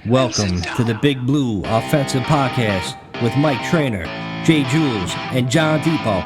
Welcome to the Big Blue Offensive Podcast with Mike Trainer, Jay Jules, and John Depot.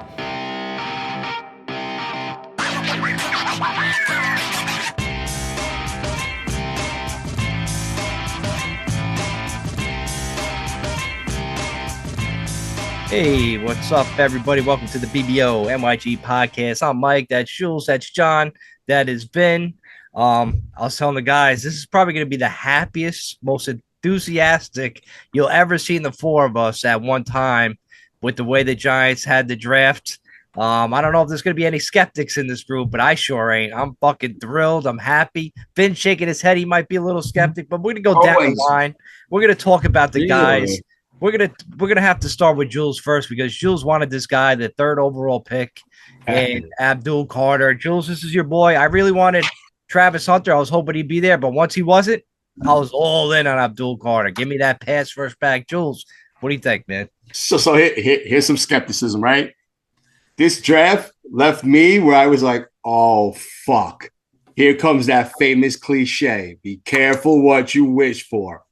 Hey, what's up, everybody? Welcome to the BBO NYG Podcast. I'm Mike. That's Jules. That's John. That is Ben. I was telling the guys, this is probably going to be the happiest, most enthusiastic you'll ever see in the four of us at one time with the way the Giants had the draft. I don't know if there's going to be any skeptics in this group, but I sure ain't. I'm fucking thrilled. I'm happy. Ben's shaking his head. He might be a little skeptic, but we're going to go down the line. We're going to talk about the guys. We're gonna have to start with Jules first because Jules wanted this guy, the third overall pick, and Abdul Carter. Jules, this is your boy. I really wanted Travis Hunter. I was hoping he'd be there, but once he wasn't, I was all in on Abdul Carter. Give me that pass first back. Jules, what do you think, man? So here's some skepticism, right? This draft left me where I was like, oh, fuck. Here comes that famous cliche. Be careful what you wish for.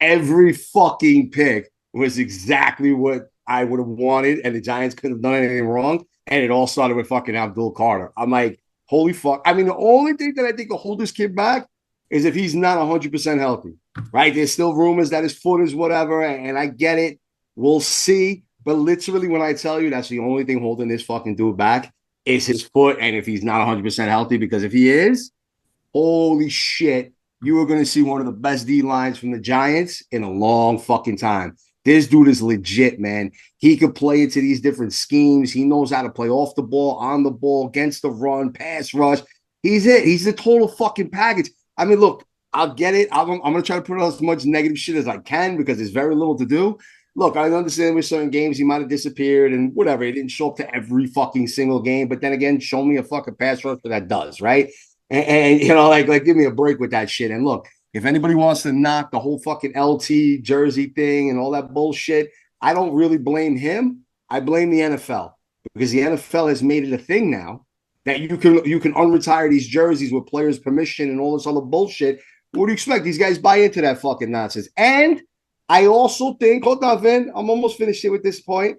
Every fucking pick was exactly what I would have wanted, and the Giants couldn't have done anything wrong, and it all started with fucking Abdul Carter. I'm like, holy fuck. I mean, the only thing that I think will hold this kid back is if he's not 100% healthy, right? There's still rumors that his foot is whatever, and I get it. We'll see. But literally, when I tell you that's the only thing holding this fucking dude back is his foot, and if he's not 100% healthy, because if he is, holy shit, you are going to see one of the best D-lines from the Giants in a long fucking time. This dude is legit, man. He could play into these different schemes. He knows how to play off the ball, on the ball, against the run, pass rush. He's it. He's the total fucking package. I mean, look, I'll get it. I'm going to try to put out as much negative shit as I can because there's very little to do. Look, I understand with certain games he might have disappeared and whatever. He didn't show up to every fucking single game. But then again, show me a fucking pass rusher that does, right? And you know, like give me a break with that shit. And look, if anybody wants to knock the whole fucking LT jersey thing and all that bullshit, I don't really blame him. I blame the NFL because the NFL has made it a thing now that you can unretire these jerseys with players' permission and all this other bullshit. What do you expect? These guys buy into that fucking nonsense. And I also think, hold on, Vin, I'm almost finished here with this point.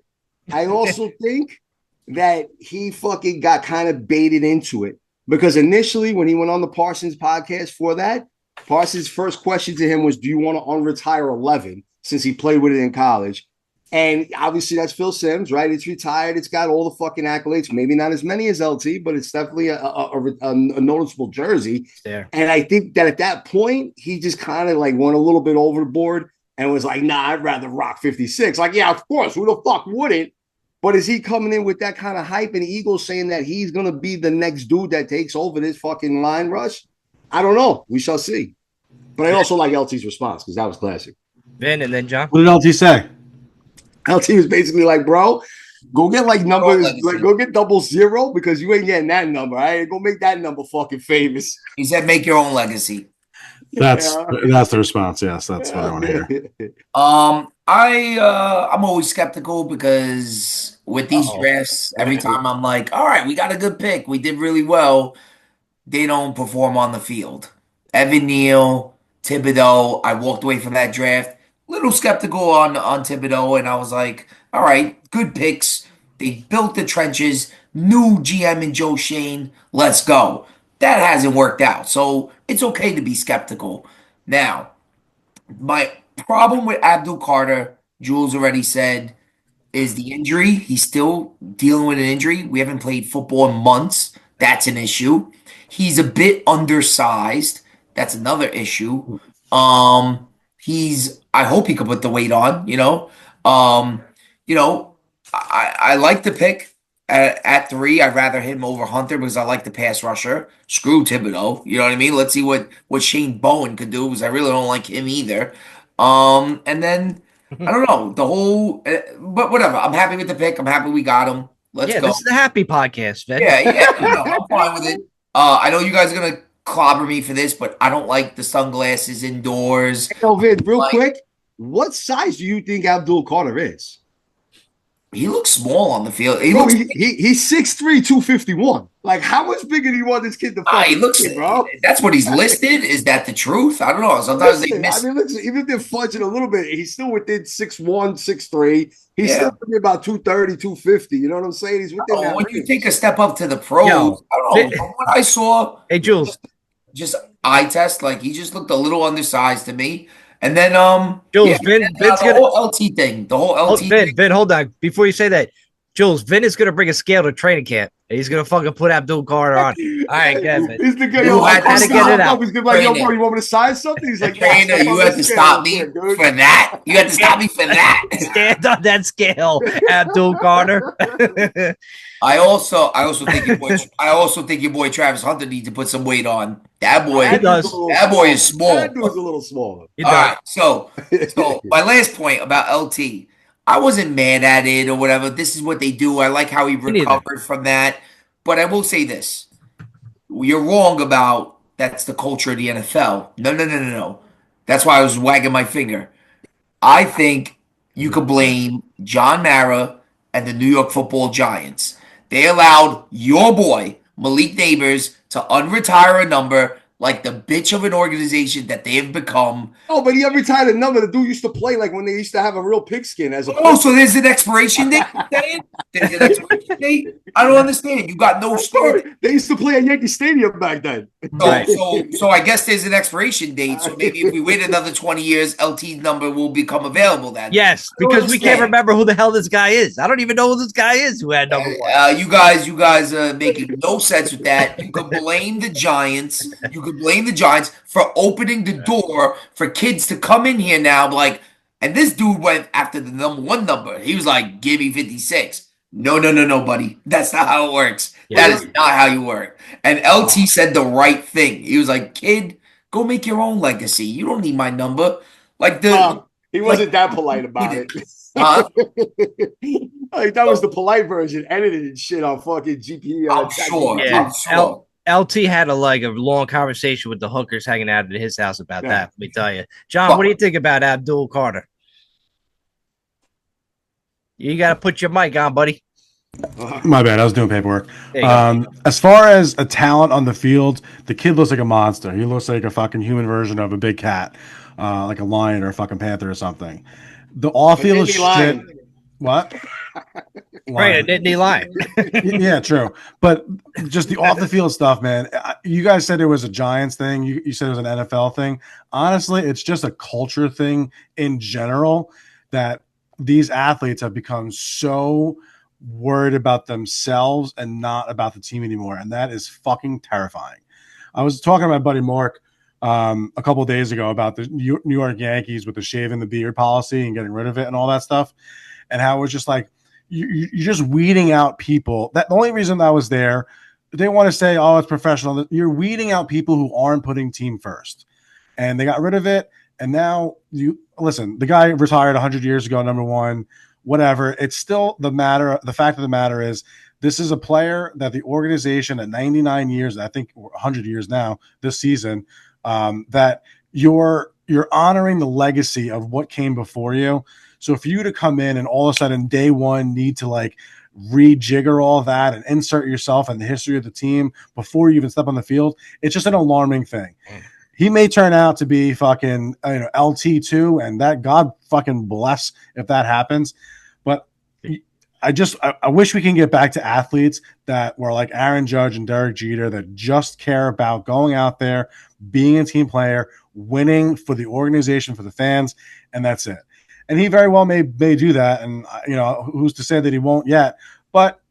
I also think that he fucking got kind of baited into it because initially when he went on the Parsons podcast for that, Parsons' first question to him was, do you want to unretire 11 since he played with it in college? And obviously that's Phil Simms, right? It's retired. It's got all the fucking accolades. Maybe not as many as LT, but it's definitely a noticeable jersey. There. And I think that at that point, he just kind of like went a little bit overboard and was like, nah, I'd rather rock 56. Like, yeah, of course. Who the fuck wouldn't? But is he coming in with that kind of hype and ego saying that he's going to be the next dude that takes over this fucking line rush? I don't know. We shall see. But I also like LT's response because that was classic. Ben and then John. What did LT say? LT was basically like, bro, go get like numbers, like go get 00 because you ain't getting that number. I ain't gonna make that number fucking famous. He said, make your own legacy. That's the response. Yes, that's what I want to hear. I'm always skeptical because with these drafts, every time I'm like, all right, we got a good pick. We did really well. They don't perform on the field. Evan Neal, Thibodeau, I walked away from that draft. Little skeptical on Thibodeau, and I was like, all right, good picks. They built the trenches, new GM and Joe Shane, let's go. That hasn't worked out, so it's okay to be skeptical. Now, my problem with Abdul Carter, Jules already said, is the injury. He's still dealing with an injury. We haven't played football in months. That's an issue. He's a bit undersized. That's another issue. I hope he could put the weight on, I like the pick at 3. I'd rather him over Hunter because I like the pass rusher. Screw Thibodeau. You know what I mean? Let's see what Shane Bowen could do because I really don't like him either. And then I don't know the whole, but whatever. I'm happy with the pick. I'm happy we got him. Let's go. This is the happy podcast, man. Yeah. I'm fine with it. I know you guys are gonna clobber me for this, but I don't like the sunglasses indoors. Hey, Vin, real quick, what size do you think Abdul Carter is? He looks small on the field. Bro, he's 6'3", 251. Like, how much bigger do you want this kid to He fucking looks. be, bro? That's what he's listed. Is that the truth? I don't know. Sometimes they Listen, I miss. mean, listen, even if they're fudging a little bit, he's still within 6'1", 6'3". He's Yeah. still about 230, 250. You know what I'm saying? He's within that When range. you take a step up to the pros, Yo, I don't know. From what I saw, Hey, Jules. just eye test, like he just looked a little undersized to me. And then, yeah, Jules, and then, Vin's the gonna. whole LT thing, the whole Oh, LT thing. Vin, hold on. Before you say that, Jules, Vin is gonna bring a scale to training camp. He's gonna fucking put Abdul Carter on. All right, Kevin. He's the guy, You yo, had I'm to get it out. He's gonna be like, yo, bro, Trainer. you want me to sign something? He's like, yeah, Trainer, step you on had this to scale stop real me quick, dude. for that. You had to stop me for that. Stand on that scale, Abdul Carter. I also think your boy Travis Hunter needs to put some weight on. That boy, He does. that boy is small. That dude's a little smaller. He All does. right, so my last point about LT, I wasn't mad at it or whatever. This is what they do. I like how he Me neither. recovered from that. But I will say this: you're wrong about that's the culture of the NFL. No, no, no, no, no. That's why I was wagging my finger. I think you could blame John Mara and the New York Football Giants. They allowed your boy Malik Neighbors to unretire a number like the bitch of an organization that they have become. Oh, but he every time the number the dude used to play like when they used to have a real pigskin as a Oh, so there's an expiration date? You're saying? There's an expiration date? I don't understand. You got no stand. They used to play at Yankee Stadium back then. Right. So I guess there's an expiration date. So maybe if we wait another 20 years, LT's number will become available then. Yes, because we can't remember who the hell this guy is. I don't even know who this guy is who had number one. You guys are making no sense with that. You could blame the Giants. You could blame the Giants for opening the door for kids to come in here now. Like, and this dude went after the number one number. He was like, "Give me 56." No, no, no, no, buddy. That's not how it works. Yeah. That is not how you work. And LT said the right thing. He was like, "Kid, go make your own legacy. You don't need my number." Like he wasn't that polite about it. Huh? Like that was the polite version, edited and shit on fucking GP. I'm sure. Yeah. I'm sure. LT had a long conversation with the hookers hanging out at his house about that. Let me tell you, John. Fuck. What do you think about Abdul Carter? You got to put your mic on, buddy. My bad. I was doing paperwork. There you go. As far as a talent on the field, the kid looks like a monster. He looks like a fucking human version of a big cat, like a lion or a fucking panther or something. The off-field shit. What? Right, a Nittany line. Yeah, true. But just the off the field stuff, man. You guys said it was a Giants thing. You said it was an NFL thing. Honestly, it's just a culture thing in general that these athletes have become so worried about themselves and not about the team anymore. And that is fucking terrifying. I was talking to my buddy Mark a couple of days ago about the New York Yankees with the shaving the beard policy and getting rid of it and all that stuff. And how it was just like, you're just weeding out people. That the only reason I was there, they want to say, oh, it's professional. You're weeding out people who aren't putting team first. And they got rid of it. And now you listen, the guy retired 100 years ago, number one, whatever. It's still the fact of the matter is this is a player that the organization at 99 years, I think 100 years now this season, that you're honoring the legacy of what came before you. So for you to come in and all of a sudden day one need to like rejigger all that and insert yourself in the history of the team before you even step on the field, it's just an alarming thing. He may turn out to be fucking LT2, and that God fucking bless if that happens. But I wish we can get back to athletes that were like Aaron Judge and Derek Jeter that just care about going out there, being a team player, winning for the organization, for the fans, and that's it. And he very well may do that, and who's to say that he won't yet? But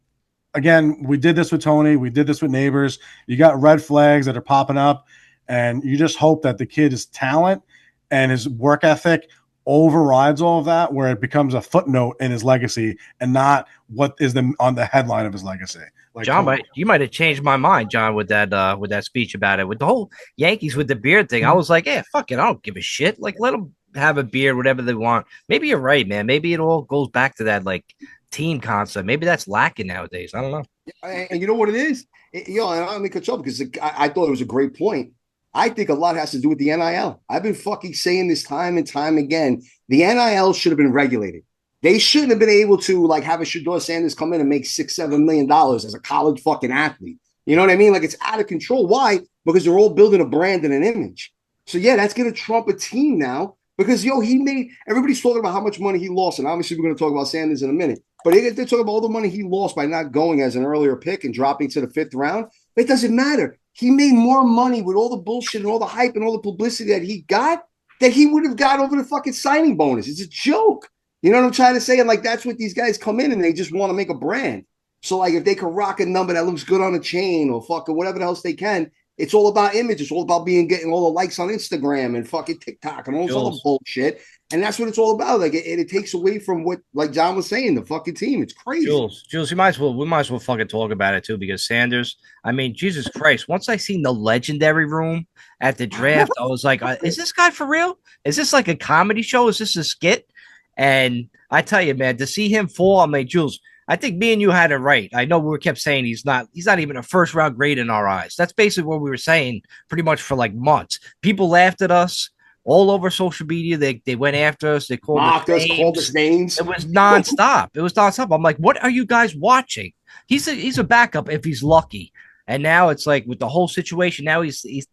again, we did this with Tony, we did this with Neighbors. You got red flags that are popping up, and you just hope that the kid's talent and his work ethic overrides all of that, where it becomes a footnote in his legacy and not what is on the headline of his legacy. Like John, you might have changed my mind, John, with that speech about it, with the whole Yankees with the beard thing. I was like, yeah, fuck it, I don't give a shit. Like, let them have a beard, whatever they want. Maybe you're right, man. Maybe it all goes back to that like team concept. Maybe that's lacking nowadays. I don't know. And you know what it is? And I don't make a trouble because I thought it was a great point. I think a lot has to do with the NIL. I've been fucking saying this time and time again. The NIL should have been regulated. They shouldn't have been able to like have a Shador Sanders come in and make $6-7 million as a college fucking athlete. You know what I mean? Like it's out of control. Why? Because they're all building a brand and an image. So yeah, that's gonna trump a team now because he made everybody's talking about how much money he lost, and obviously we're gonna talk about Sanders in a minute. But they're talking about all the money he lost by not going as an earlier pick and dropping to the 5th round. It doesn't matter. He made more money with all the bullshit and all the hype and all the publicity that he got that he would have got over the fucking signing bonus. It's a joke. You know what I'm trying to say? And like that's what these guys come in and they just want to make a brand. So like if they could rock a number that looks good on a chain or fucking whatever else they can, it's all about image. It's all about getting all the likes on Instagram and fucking TikTok and all this other bullshit. And that's what it's all about. Like it takes away from what, like John was saying, the fucking team. It's crazy. Jules, we might as well fucking talk about it too, because Sanders, I mean, Jesus Christ, once I seen the legendary room at the draft, I was like, is this guy for real? Is this like a comedy show? Is this a skit? And I tell you, man, to see him fall, I'm like, Jules, I think me and you had it right. I know we kept saying he's not even a first round grade in our eyes. That's basically what we were saying pretty much for like months. People laughed at us all over social media. They went after us. They called us names. It was nonstop. I'm like, what are you guys watching? He's a backup if he's lucky. And now it's like with the whole situation. Now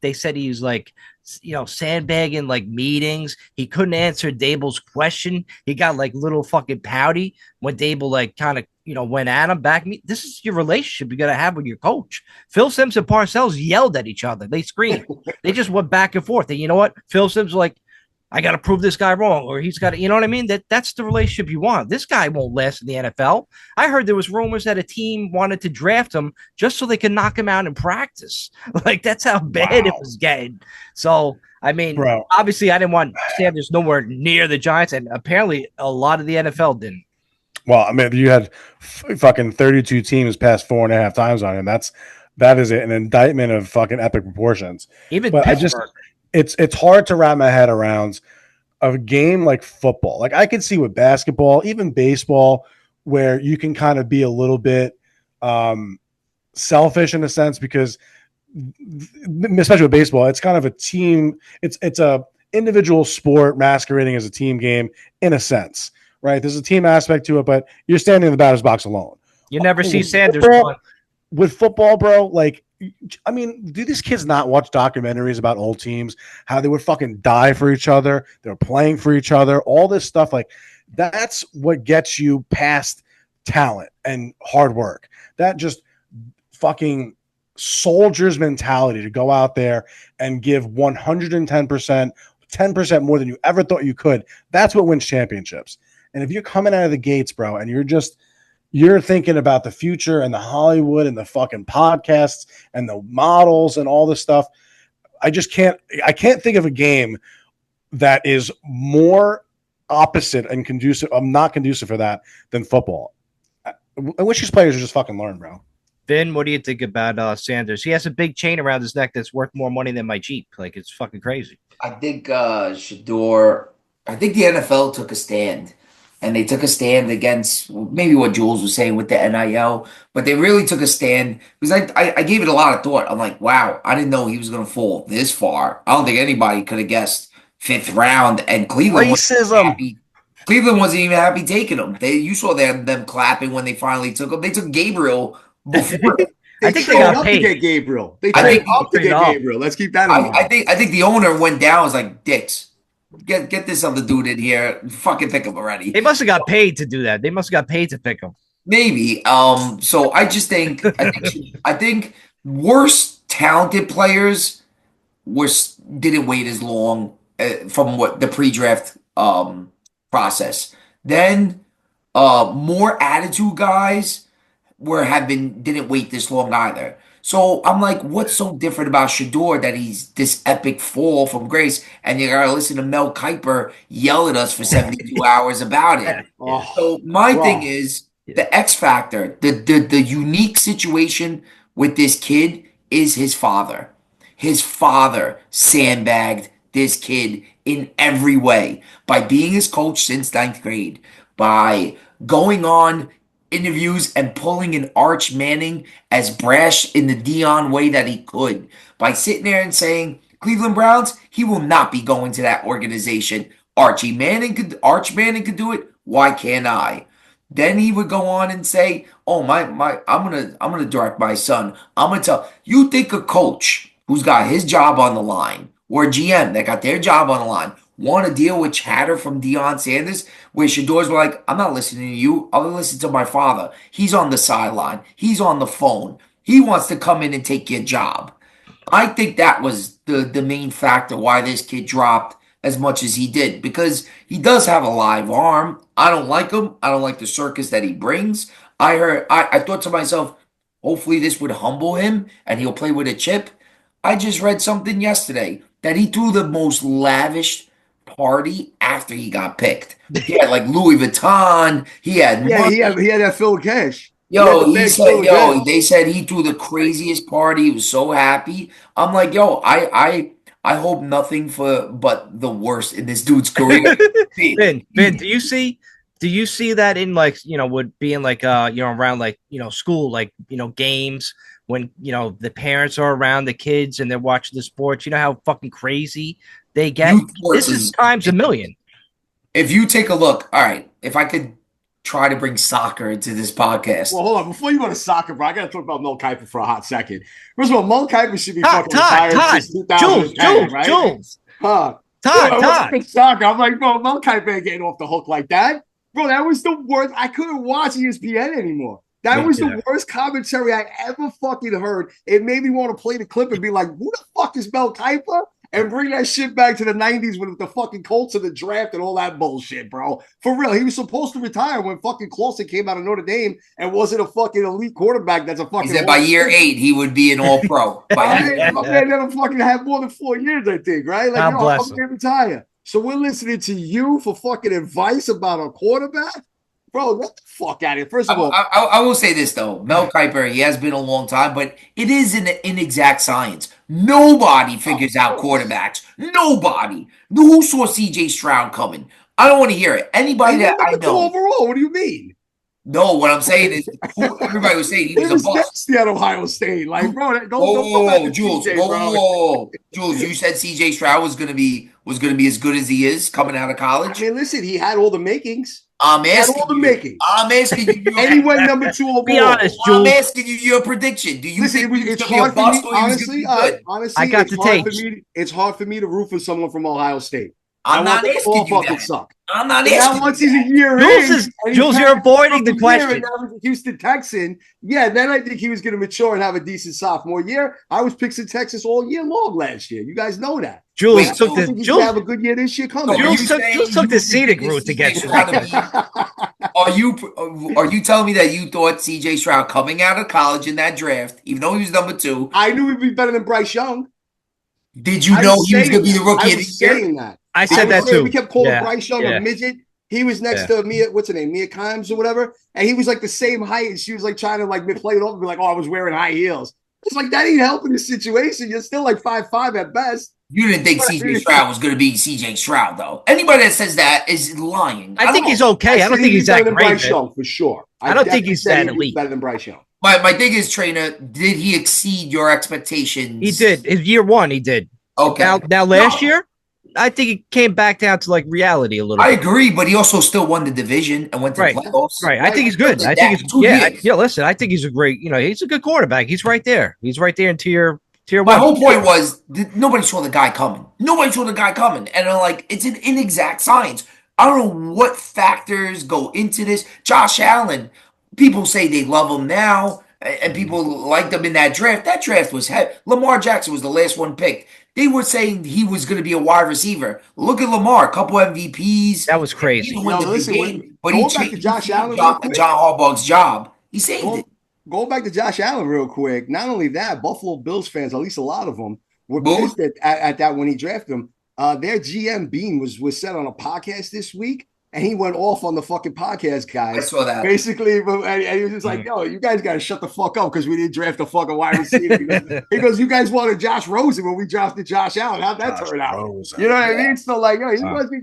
they said he's like, sandbagging like meetings. He couldn't answer Dable's question. He got like little fucking pouty when Dable like kind of went at him back. This is your relationship you got to have with your coach. Phil Simms and Parcells yelled at each other. They screamed. They just went back and forth. And you know what? Phil Simms was like, I got to prove this guy wrong, or he's got to, you know what I mean? That's the relationship you want. This guy won't last in the NFL. I heard there was rumors that a team wanted to draft him just so they could knock him out in practice. Like that's how bad it was getting. So, I mean, obviously I didn't want Sanders nowhere near the Giants, and apparently a lot of the NFL didn't. Well, I mean, you had fucking 32 teams pass 4.5 times on him. That is an indictment of fucking epic proportions. But Pittsburgh. It's hard to wrap my head around a game like football. Like I could see with basketball, even baseball, where you can kind of be a little bit selfish in a sense, because especially with baseball, it's kind of a team. It's a individual sport masquerading as a team game in a sense, right? There's a team aspect to it, but you're standing in the batter's box alone. You never see Sanders with football, bro. Like, I mean, do these kids not watch documentaries about old teams, how they would fucking die for each other? They were playing for each other, all this stuff. Like, that's what gets you past talent and hard work. That just fucking soldier's mentality to go out there and give 110%, 10% more than you ever thought you could. That's what wins championships. And if you're coming out of the gates, bro, and you're thinking about the future and the Hollywood and the fucking podcasts and the models and all this stuff, I can't think of a game that is more opposite and conducive. I'm not conducive for that than football. I wish these players would just fucking learn, bro. Then what do you think about Sanders? He has a big chain around his neck that's worth more money than my Jeep. Like, it's fucking crazy. I think Shador, I think the NFL took a stand. And they took a stand against maybe what Jules was saying with the NIL, but they really took a stand because I gave it a lot of thought. I'm like, wow, I didn't know he was going to fall this far. I don't think anybody could have guessed 5th round. And Cleveland Cleveland wasn't even happy taking him. You saw them clapping when they finally took him. They took Gabriel before. I think they got paid to get Gabriel. They traded up to get Gabriel. Let's keep that in mind. I think the owner went down. Was like, dicks. Get this other dude in here. Fucking pick him already. They must have got paid to do that. They must have got paid to pick him. Maybe. So I just think I think worse talented players didn't wait as long from what the pre-draft process. Then more attitude guys didn't wait this long either. So I'm like, what's so different about Shador that he's this epic fall from grace? And you gotta listen to Mel Kiper yell at us for 72 hours about it. So my thing is the X factor, the unique situation with this kid is his father. His father sandbagged this kid in every way by being his coach since 9th grade, by going on interviews and pulling an Arch Manning as brash in the Dion way that he could, by sitting there and saying, Cleveland Browns, he will not be going to that organization. Arch Manning could do it. Why can't I? Then he would go on and say, "Oh I'm gonna direct my son. I'm gonna tell you think a coach who's got his job on the line or a GM that got their job on the line want to deal with chatter from Deion Sanders, where Shador's were like, I'm not listening to you. I'll listen to my father. He's on the sideline. He's on the phone. He wants to come in and take your job." I think that was the main factor why this kid dropped as much as he did because he does have a live arm. I don't like him. I don't like the circus that he brings. I thought to myself, hopefully this would humble him and he'll play with a chip. I just read something yesterday that he threw the most lavish party after he got picked. He had like Louis Vuitton. He had Yeah, money. he had that Phil Cash. He said, they said he threw the craziest party. He was so happy. I'm like, I hope nothing but the worst in this dude's career. Ben, do you see that in like, would be in like, around like, school, like, games when, the parents are around the kids and they're watching the sports, how fucking crazy they get. Youth sports This is times a million. If you take a look, all right, if I could try to bring soccer into this podcast. Well, hold on. Before you go to soccer, bro, I got to talk about Mel Kiper for a hot second. First of all, Mel Kiper should be fucking retired since 2010, right? Jules. Todd. Soccer. I'm like, bro, Mel Kiper ain't getting off the hook like that. Bro, that was the worst. I couldn't watch ESPN anymore. That was the worst commentary I ever fucking heard. It made me want to play the clip and be like, who the fuck is Mel Kiper? And bring that shit back to the 90s with the fucking Colts of the draft and all that bullshit, bro. For real. He was supposed to retire when fucking Clausen came out of Notre Dame and wasn't a fucking elite quarterback. That's a fucking. He said by year 8, he would be an all-pro. My man never fucking had more than 4 years, I think, right? Like, I'm going to retire. So we're listening to you for fucking advice about a quarterback? Bro, get the fuck out of here. First of all, I will say this, though. Mel Kiper, he has been a long time, but it is an inexact science. Nobody figures out quarterbacks. Nobody. Who saw C.J. Stroud coming? I don't want to hear it. Anybody that I know. Overall, what do you mean? No, what I'm saying is everybody was saying he was a bust. At Ohio State. Like, bro, don't Jules. Jules, you said C.J. Stroud was gonna be as good as he is coming out of college. I mean, listen, he had all the makings. I'm asking you. And he went number 2 overall. Be honest, Jules. I'm asking you your prediction. Do you think it's hard for me? Honestly, I got the tape. It's hard for me to root for someone from Ohio State. I'm not asking you that. Suck. I'm not asking. Now, once he's a year Jules, you're avoiding the question. Now he's a Houston Texan. Yeah, then I think he was going to mature and have a decent sophomore year. I was picking Texas all year long last year. You guys know that. Jules have a good year this year coming. Jules took the scenic route to get you. Are you telling me that you thought C.J. Stroud coming out of college in that draft, even though he was number 2? I knew he'd be better than Bryce Young. Did you know he was going to be the rookie of the year? That. I said that too. We kept calling Bryce Young a midget. He was next to Mia, what's her name, Mia Kimes or whatever, and he was like the same height, and she was like trying to like play it off and be like, "Oh, I was wearing high heels." It's like that ain't helping the situation. You're still like 5'5" at best. You didn't think C.J. Stroud was going to be C.J. Stroud, though. Anybody that says that is lying. I think he's okay. I don't think he's that great. Bryce Young, for sure. I don't think he's that elite. Better than Bryce Young. My thing is, Trainer, did he exceed your expectations? He did. In year 1, he did. Okay. Now last year, I think it came back down to like reality a little bit. I agree, but he also still won the division and went to the playoffs. Right. I think he's good. I think he's listen, I think he's a great, he's a good quarterback. He's right there. He's right there in tier 1. My whole point was nobody saw the guy coming. And I'm like, it's an inexact science. I don't know what factors go into this. Josh Allen, people say they love him now, and people liked him in that draft. That draft was heavy. Lamar Jackson was the last one picked. They were saying he was going to be a wide receiver. Look at Lamar, a couple MVPs. That was crazy. But he changed John Harbaugh's job. He saved it. Going back to Josh Allen real quick, not only that, Buffalo Bills fans, at least a lot of them, were pissed at that when he drafted him. Their GM Bean was said on a podcast this week, and he went off on the fucking podcast guys. I saw that. Basically, and he was just like, yo, you guys got to shut the fuck up because we didn't draft a fucking wide receiver. He goes, you guys wanted Josh Rosen when we drafted Josh Allen. How'd that turn out? You know what I mean? So, like, yo,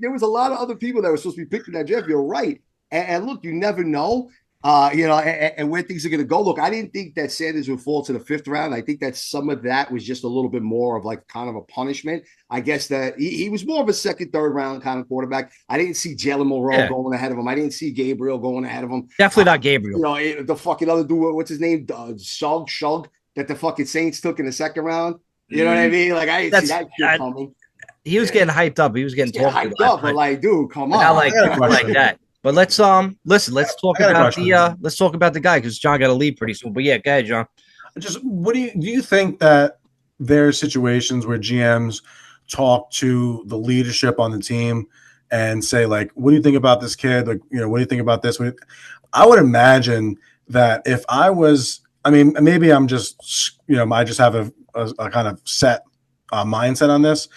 there was a lot of other people that were supposed to be picked in that draft. You're right. And look, you never know. And where things are going to go. Look, I didn't think that Sanders would fall to the 5th round. I think that some of that was just a little bit more of like kind of a punishment. I guess that he was more of a second, third round kind of quarterback. I didn't see Jalen Monroe going ahead of him. I didn't see Gabriel going ahead of him. Definitely not Gabriel. The fucking other dude, what's his name? Shug, that the fucking Saints took in the 2nd round. You know what I mean? Like, I didn't see that shit coming. He was getting hyped up. He was getting hyped up, but like, dude, come on. Not like that. But let's listen. Let's talk about the guy because John got to leave pretty soon. But yeah, go ahead, John. Just what do you think that there are situations where GMs talk to the leadership on the team and say, like, what do you think about this kid? Like, what do you think about this? I would imagine that if I was, I mean, maybe I'm just, I just have a kind of set mindset on this.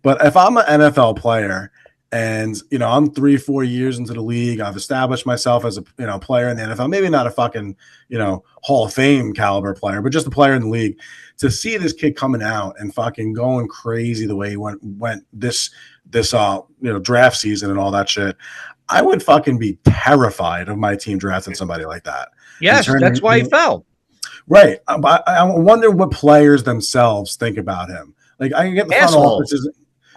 But if I'm an NFL player and, I'm 3-4 years into the league, I've established myself as a, player in the NFL, maybe not a fucking, Hall of Fame caliber player, but just a player in the league, to see this kid coming out and fucking going crazy the way he went this draft season and all that shit, I would fucking be terrified of my team drafting somebody like that. Yes, that's why he fell. Right. I wonder what players themselves think about him. Like, I can get the front offices.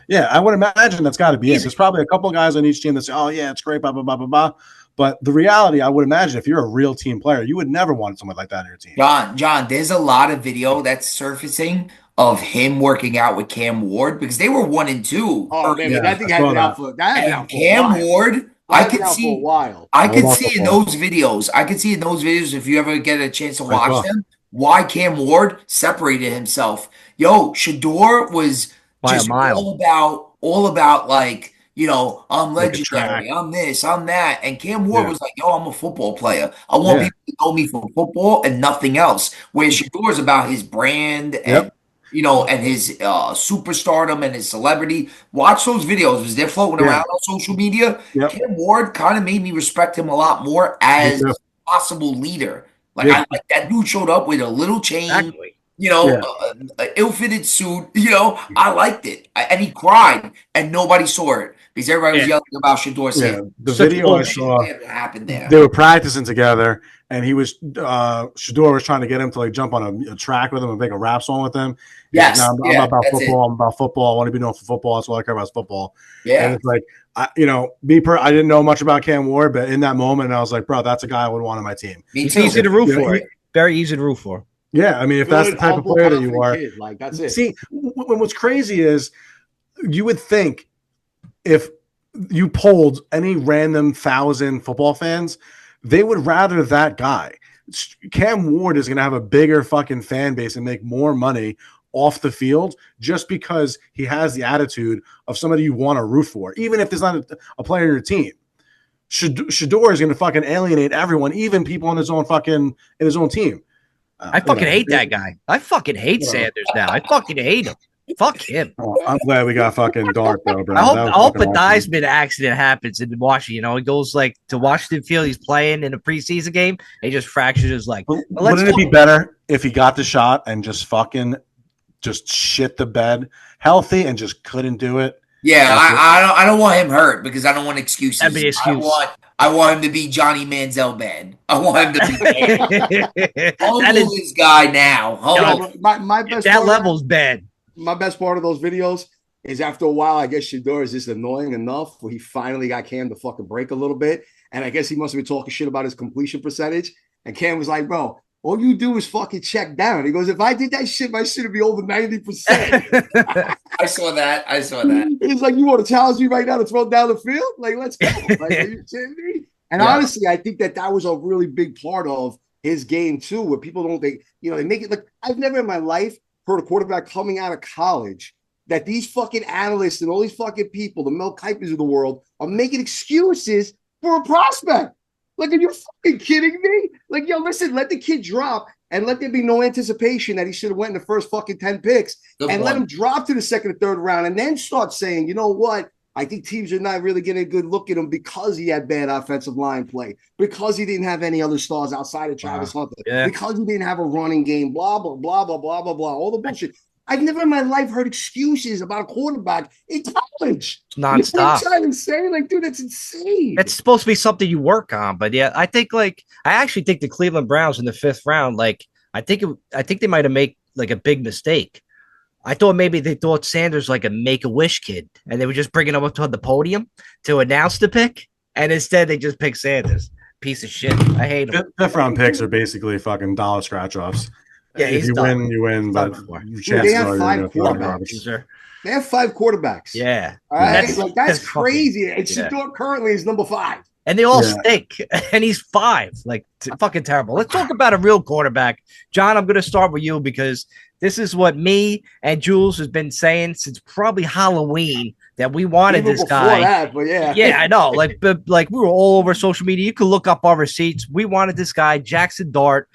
Yeah, I would imagine that's got to be it. There's probably a couple of guys on each team that say, oh, yeah, it's great, blah, blah, blah, blah, blah. But the reality, I would imagine if you're a real team player, you would never want someone like that on your team. John, there's a lot of video that's surfacing of him working out with Cam Ward because they were 1 and 2. Oh, man, that thing had been out for Cam Ward. I could see for a while. I could see in those videos. I could see in those videos if you ever get a chance to watch them. Why Cam Ward separated himself. Yo, Shador was just all about like, I'm legendary, I'm this, I'm that. And Cam Ward was like, yo, I'm a football player. I want people to know me for football and nothing else. Whereas Shador is about his brand and and his superstardom and his celebrity. Watch those videos as they're floating around on social media. Cam Ward kind of made me respect him a lot more as a possible leader. Like, that dude showed up with a little chain, an ill-fitted suit. I liked it. And he cried, and nobody saw it because everybody was yelling about Shador saying, the video I saw happened there. They were practicing together, and he was Shador was trying to get him to like jump on a track with him and make a rap song with him. Yes, I'm about football. I'm about football. I want to be known for football. That's all I care about is football. Yeah, and it's like I didn't know much about Cam Ward, but in that moment, I was like, bro, that's a guy I would want on my team. It's easy to root for. Very easy to root for. Yeah, I mean, if that's the type of player that you are, like that's it. See, what's crazy is you would think if you polled any random 1,000 football fans, they would rather that guy. Cam Ward is going to have a bigger fucking fan base and make more money off the field just because he has the attitude of somebody you want to root for, even if there's not a player in your team. Shador is going to fucking alienate everyone, even people in his own team. I fucking hate that guy. I fucking hate Sanders now. I fucking hate him. Fuck him. Oh, I'm glad we got fucking dark though, bro. I hope a Theismann accident happens in Washington. He goes like to Washington Field. He's playing in a preseason game. And he just fractured his leg. Wouldn't it be better if he got the shot and just fucking shit the bed healthy and just couldn't do it? Yeah, I don't want him hurt because I don't want excuses. That'd be an excuse. I want him to be Johnny Manziel bad. I want him to be humble this guy now. My best that level's bad. My best part of those videos is after a while, I guess Shador is just annoying enough where he finally got Cam to fucking break a little bit. And I guess he must have been talking shit about his completion percentage. And Cam was like, bro, all you do is fucking check down. He goes, if I did that shit, my shit would be over 90%. I saw that. He's like, you want to challenge me right now to throw down the field? Like, let's go. Like, are you kidding me? And honestly, I think that was a really big part of his game too, where people don't think, they make it like, I've never in my life heard a quarterback coming out of college that these fucking analysts and all these fucking people, the Mel Kipers of the world, are making excuses for a prospect. Like, are you fucking kidding me? Like, yo, listen, let the kid drop and let there be no anticipation that he should have went in the first fucking 10 picks. Let him drop to the second or third round and then start saying, you know what? I think teams are not really getting a good look at him because he had bad offensive line play, because he didn't have any other stars outside of Travis Hunter, because he didn't have a running game, blah, blah, blah, blah, blah, blah, blah, all the bullshit. I've never in my life heard excuses about a quarterback in college. It's nonstop. You know what I'm trying to say? Like, dude, that's insane. It's supposed to be something you work on, but yeah, I actually think the Cleveland Browns in the 5th round, like I think they might have made like a big mistake. I thought maybe they thought Sanders like a Make-A-Wish kid, and they were just bringing him up to the podium to announce the pick, and instead they just picked Sanders. Piece of shit. I hate him. 5th round picks are basically fucking dollar scratch offs. Yeah, if you done. win, you win. But they have 5 quarterbacks. They have 5 quarterbacks. Yeah, all right, that's crazy. And Shador currently is number 5. And they all stink, and he's 5. Like, fucking terrible. Let's talk about a real quarterback. John, I'm going to start with you because this is what me and Jules has been saying since probably Halloween that we wanted this guy. That, but yeah, I know. Like we were all over social media. You could look up our receipts. We wanted this guy, Jackson Dart.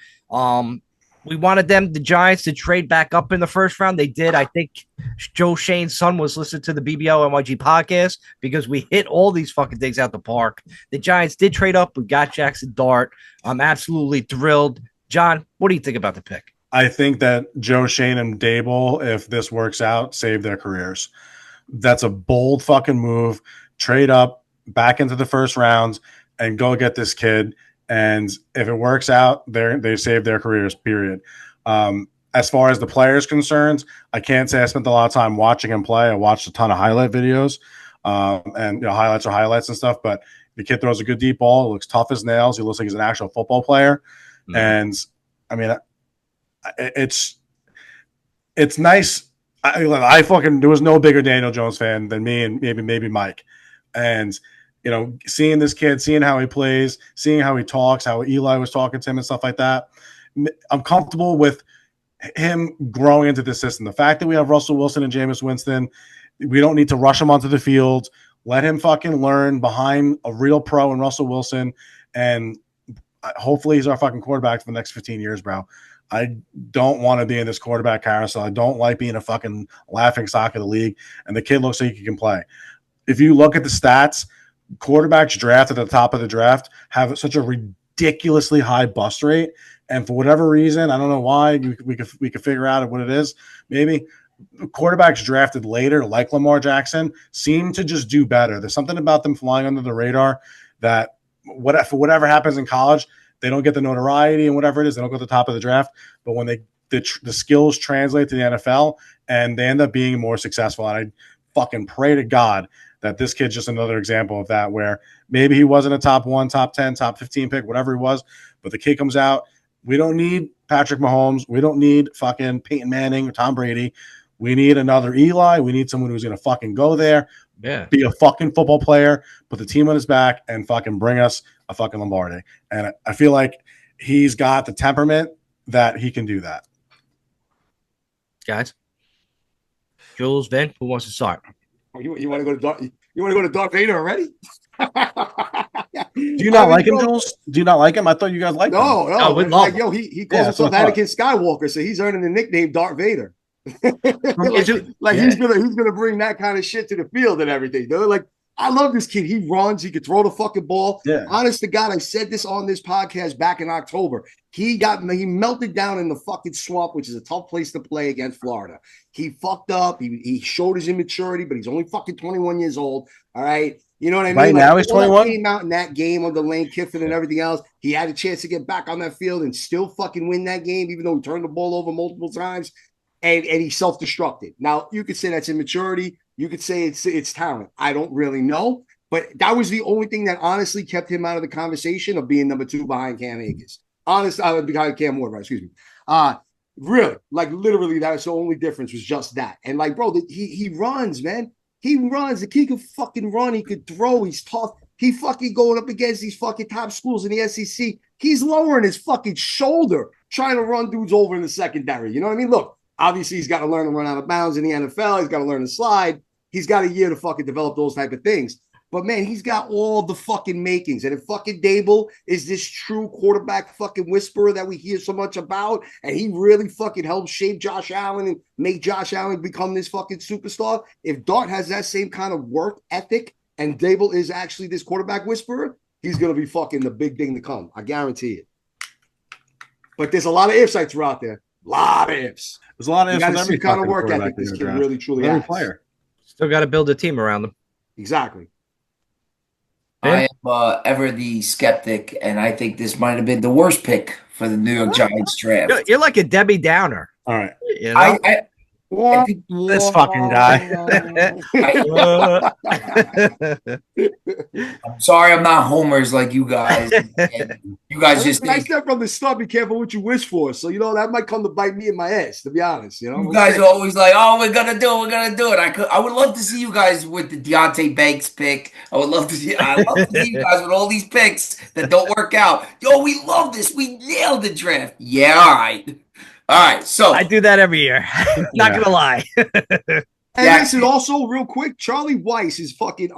We wanted the Giants, to trade back up in the 1st round. They did. I think Joe Shane's son was listening to the BBO NYG podcast because we hit all these fucking things out the park. The Giants did trade up. We got Jackson Dart. I'm absolutely thrilled. John, what do you think about the pick? I think that Joe Shane and Dable, if this works out, save their careers. That's a bold fucking move. Trade up back into the 1st round and go get this kid. And if it works out, they save their careers, period. As far as the players concerned, I can't say I spent a lot of time watching him play. I watched a ton of highlight videos, and highlights are highlights and stuff. But the kid throws a good deep ball. He looks tough as nails. He looks like he's an actual football player. Mm-hmm. And I mean, it's nice. I fucking, there was no bigger Daniel Jones fan than me and maybe Mike. And seeing this kid, seeing how he plays, seeing how he talks, how Eli was talking to him and stuff like that, I'm comfortable with him growing into this system. The fact that we have Russell Wilson and Jameis Winston, we don't need to rush him onto the field. Let him fucking learn behind a real pro in Russell Wilson, and hopefully he's our fucking quarterback for the next 15 years, bro. I don't want to be in this quarterback carousel. I don't like being a fucking laughing stock of the league, and the kid looks like he can play. If you look at the stats, quarterbacks drafted at the top of the draft have such a ridiculously high bust rate, and for whatever reason, I don't know why, we could figure out what it is. Maybe quarterbacks drafted later, like Lamar Jackson, seem to just do better. There's something about them flying under the radar that for whatever happens in college, they don't get the notoriety and whatever it is. They don't go to the top of the draft, but when the skills translate to the NFL and they end up being more successful, and I fucking pray to God that this kid's just another example of that, where maybe he wasn't a top 1, top 10, top 15 pick, whatever he was, but the kid comes out. We don't need Patrick Mahomes. We don't need fucking Peyton Manning or Tom Brady. We need another Eli. We need someone who's going to fucking go there, be a fucking football player, put the team on his back, and fucking bring us a fucking Lombardi. And I feel like he's got the temperament that he can do that. Guys, Jules, Vin, who wants to start? You want to go to Darth? You want to go to Darth Vader already? Do you not like him, Jules? Do you not like him? I thought you guys liked him. No, we love him. He calls himself Anakin Skywalker, so he's earning the nickname Darth Vader. He's gonna bring that kind of shit to the field and everything, dude. Like, I love this kid. He runs. He could throw the fucking ball. Yeah. Honest to God, I said this on this podcast back in October. He melted down in the fucking swamp, which is a tough place to play against Florida. He fucked up. He showed his immaturity, but he's only fucking 21 years old. All right. You know what I mean? Right now he's 21. Came out in that game under Lane Kiffin and everything else. He had a chance to get back on that field and still fucking win that game, even though he turned the ball over multiple times. And he self-destructed. Now, you could say that's immaturity. You could say it's talent. I don't really know. But that was the only thing that honestly kept him out of the conversation of being number 2 behind Cam Akers. Behind Cam Ward, excuse me. Really, like literally, that's the only difference was just that. And like, bro, he runs, man. He runs. The kid could fucking run. He could throw. He's tough. He fucking going up against these fucking top schools in the SEC. He's lowering his fucking shoulder trying to run dudes over in the secondary. You know what I mean? Look, obviously he's got to learn to run out of bounds in the NFL. He's got to learn to slide. He's got a year to fucking develop those type of things. But, man, he's got all the fucking makings. And if fucking Dable is this true quarterback fucking whisperer that we hear so much about, and he really fucking helped shape Josh Allen and make Josh Allen become this fucking superstar, if Dart has that same kind of work ethic and Dable is actually this quarterback whisperer, he's going to be fucking the big thing to come. I guarantee it. But there's a lot of ifs I threw out there. Lot of ifs. There's a lot of You ifs got with to see every the kind of fucking work quarterback ethic this in kid the draft. really truly Every has. player. Still got to build a team around them. Exactly. I am ever the skeptic, and I think this might have been the worst pick for the New York Giants draft. You're like a Debbie Downer. All right. You know? I think This fucking guy. I'm sorry I'm not homers like you guys. And you guys just I think said from the start, be careful what you wish for. So, that might come to bite me in my ass, to be honest. you guys are always like, oh, we're gonna do it. I would love to see you guys with the Deontay Banks pick. I would love to see you guys with all these picks that don't work out. Yo, we love this. We nailed the draft. Yeah, all right. All right. So I do that every year. Not gonna lie. And listen, also real quick, Charlie Weiss is fucking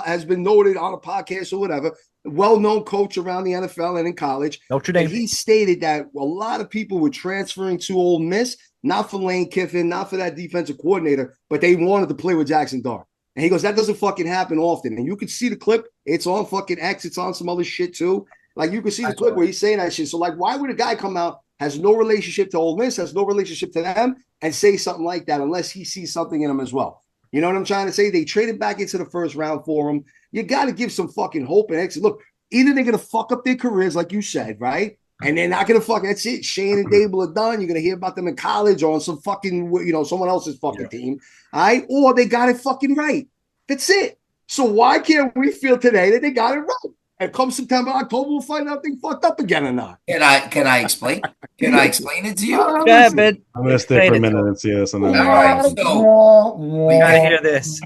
has been noted on a podcast or whatever, well-known coach around the NFL and in college. Notre Dame. And he stated that a lot of people were transferring to Ole Miss, not for Lane Kiffin, not for that defensive coordinator, but they wanted to play with Jackson Dart. And he goes, that doesn't fucking happen often. And you can see the clip. It's on fucking X. It's on some other shit too. Like you can see the clip where he's saying that shit. So like, why would a guy come out, has no relationship to Ole Miss, has no relationship to them, and say something like that unless he sees something in him as well? You know what I'm trying to say? They traded back into the first round for him. You got to give some fucking hope and exit. Look, either they're going to fuck up their careers, like you said, right? And they're not going to fuck. That's it. Shane and Dable are done. You're going to hear about them in college or on some fucking, someone else's fucking team. All right? Or they got it fucking right. That's it. So why can't we feel today that they got it right? And come September, October, we'll find out they fucked up again or not. can I explain? Can I explain it to you? Yeah, man. I'm going to stay for a minute and see this. And then All right, so We gotta hear this.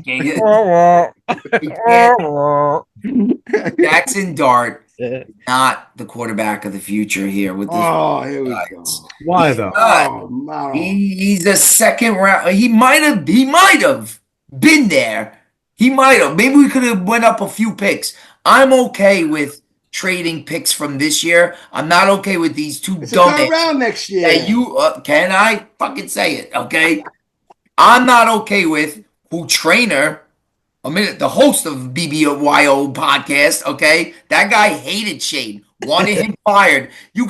Jackson Dart, not the quarterback of the future here with this. Here we go. Why though? He's a second round. He might have been there. He might have. Maybe we could have went up a few picks. I'm okay with trading picks from this year. I'm not okay with these two dumb round next year. That you can I fucking say it? Okay, I'm not okay with who trainer. The host of BBYO podcast. Okay, that guy hated Shane, wanted him fired. You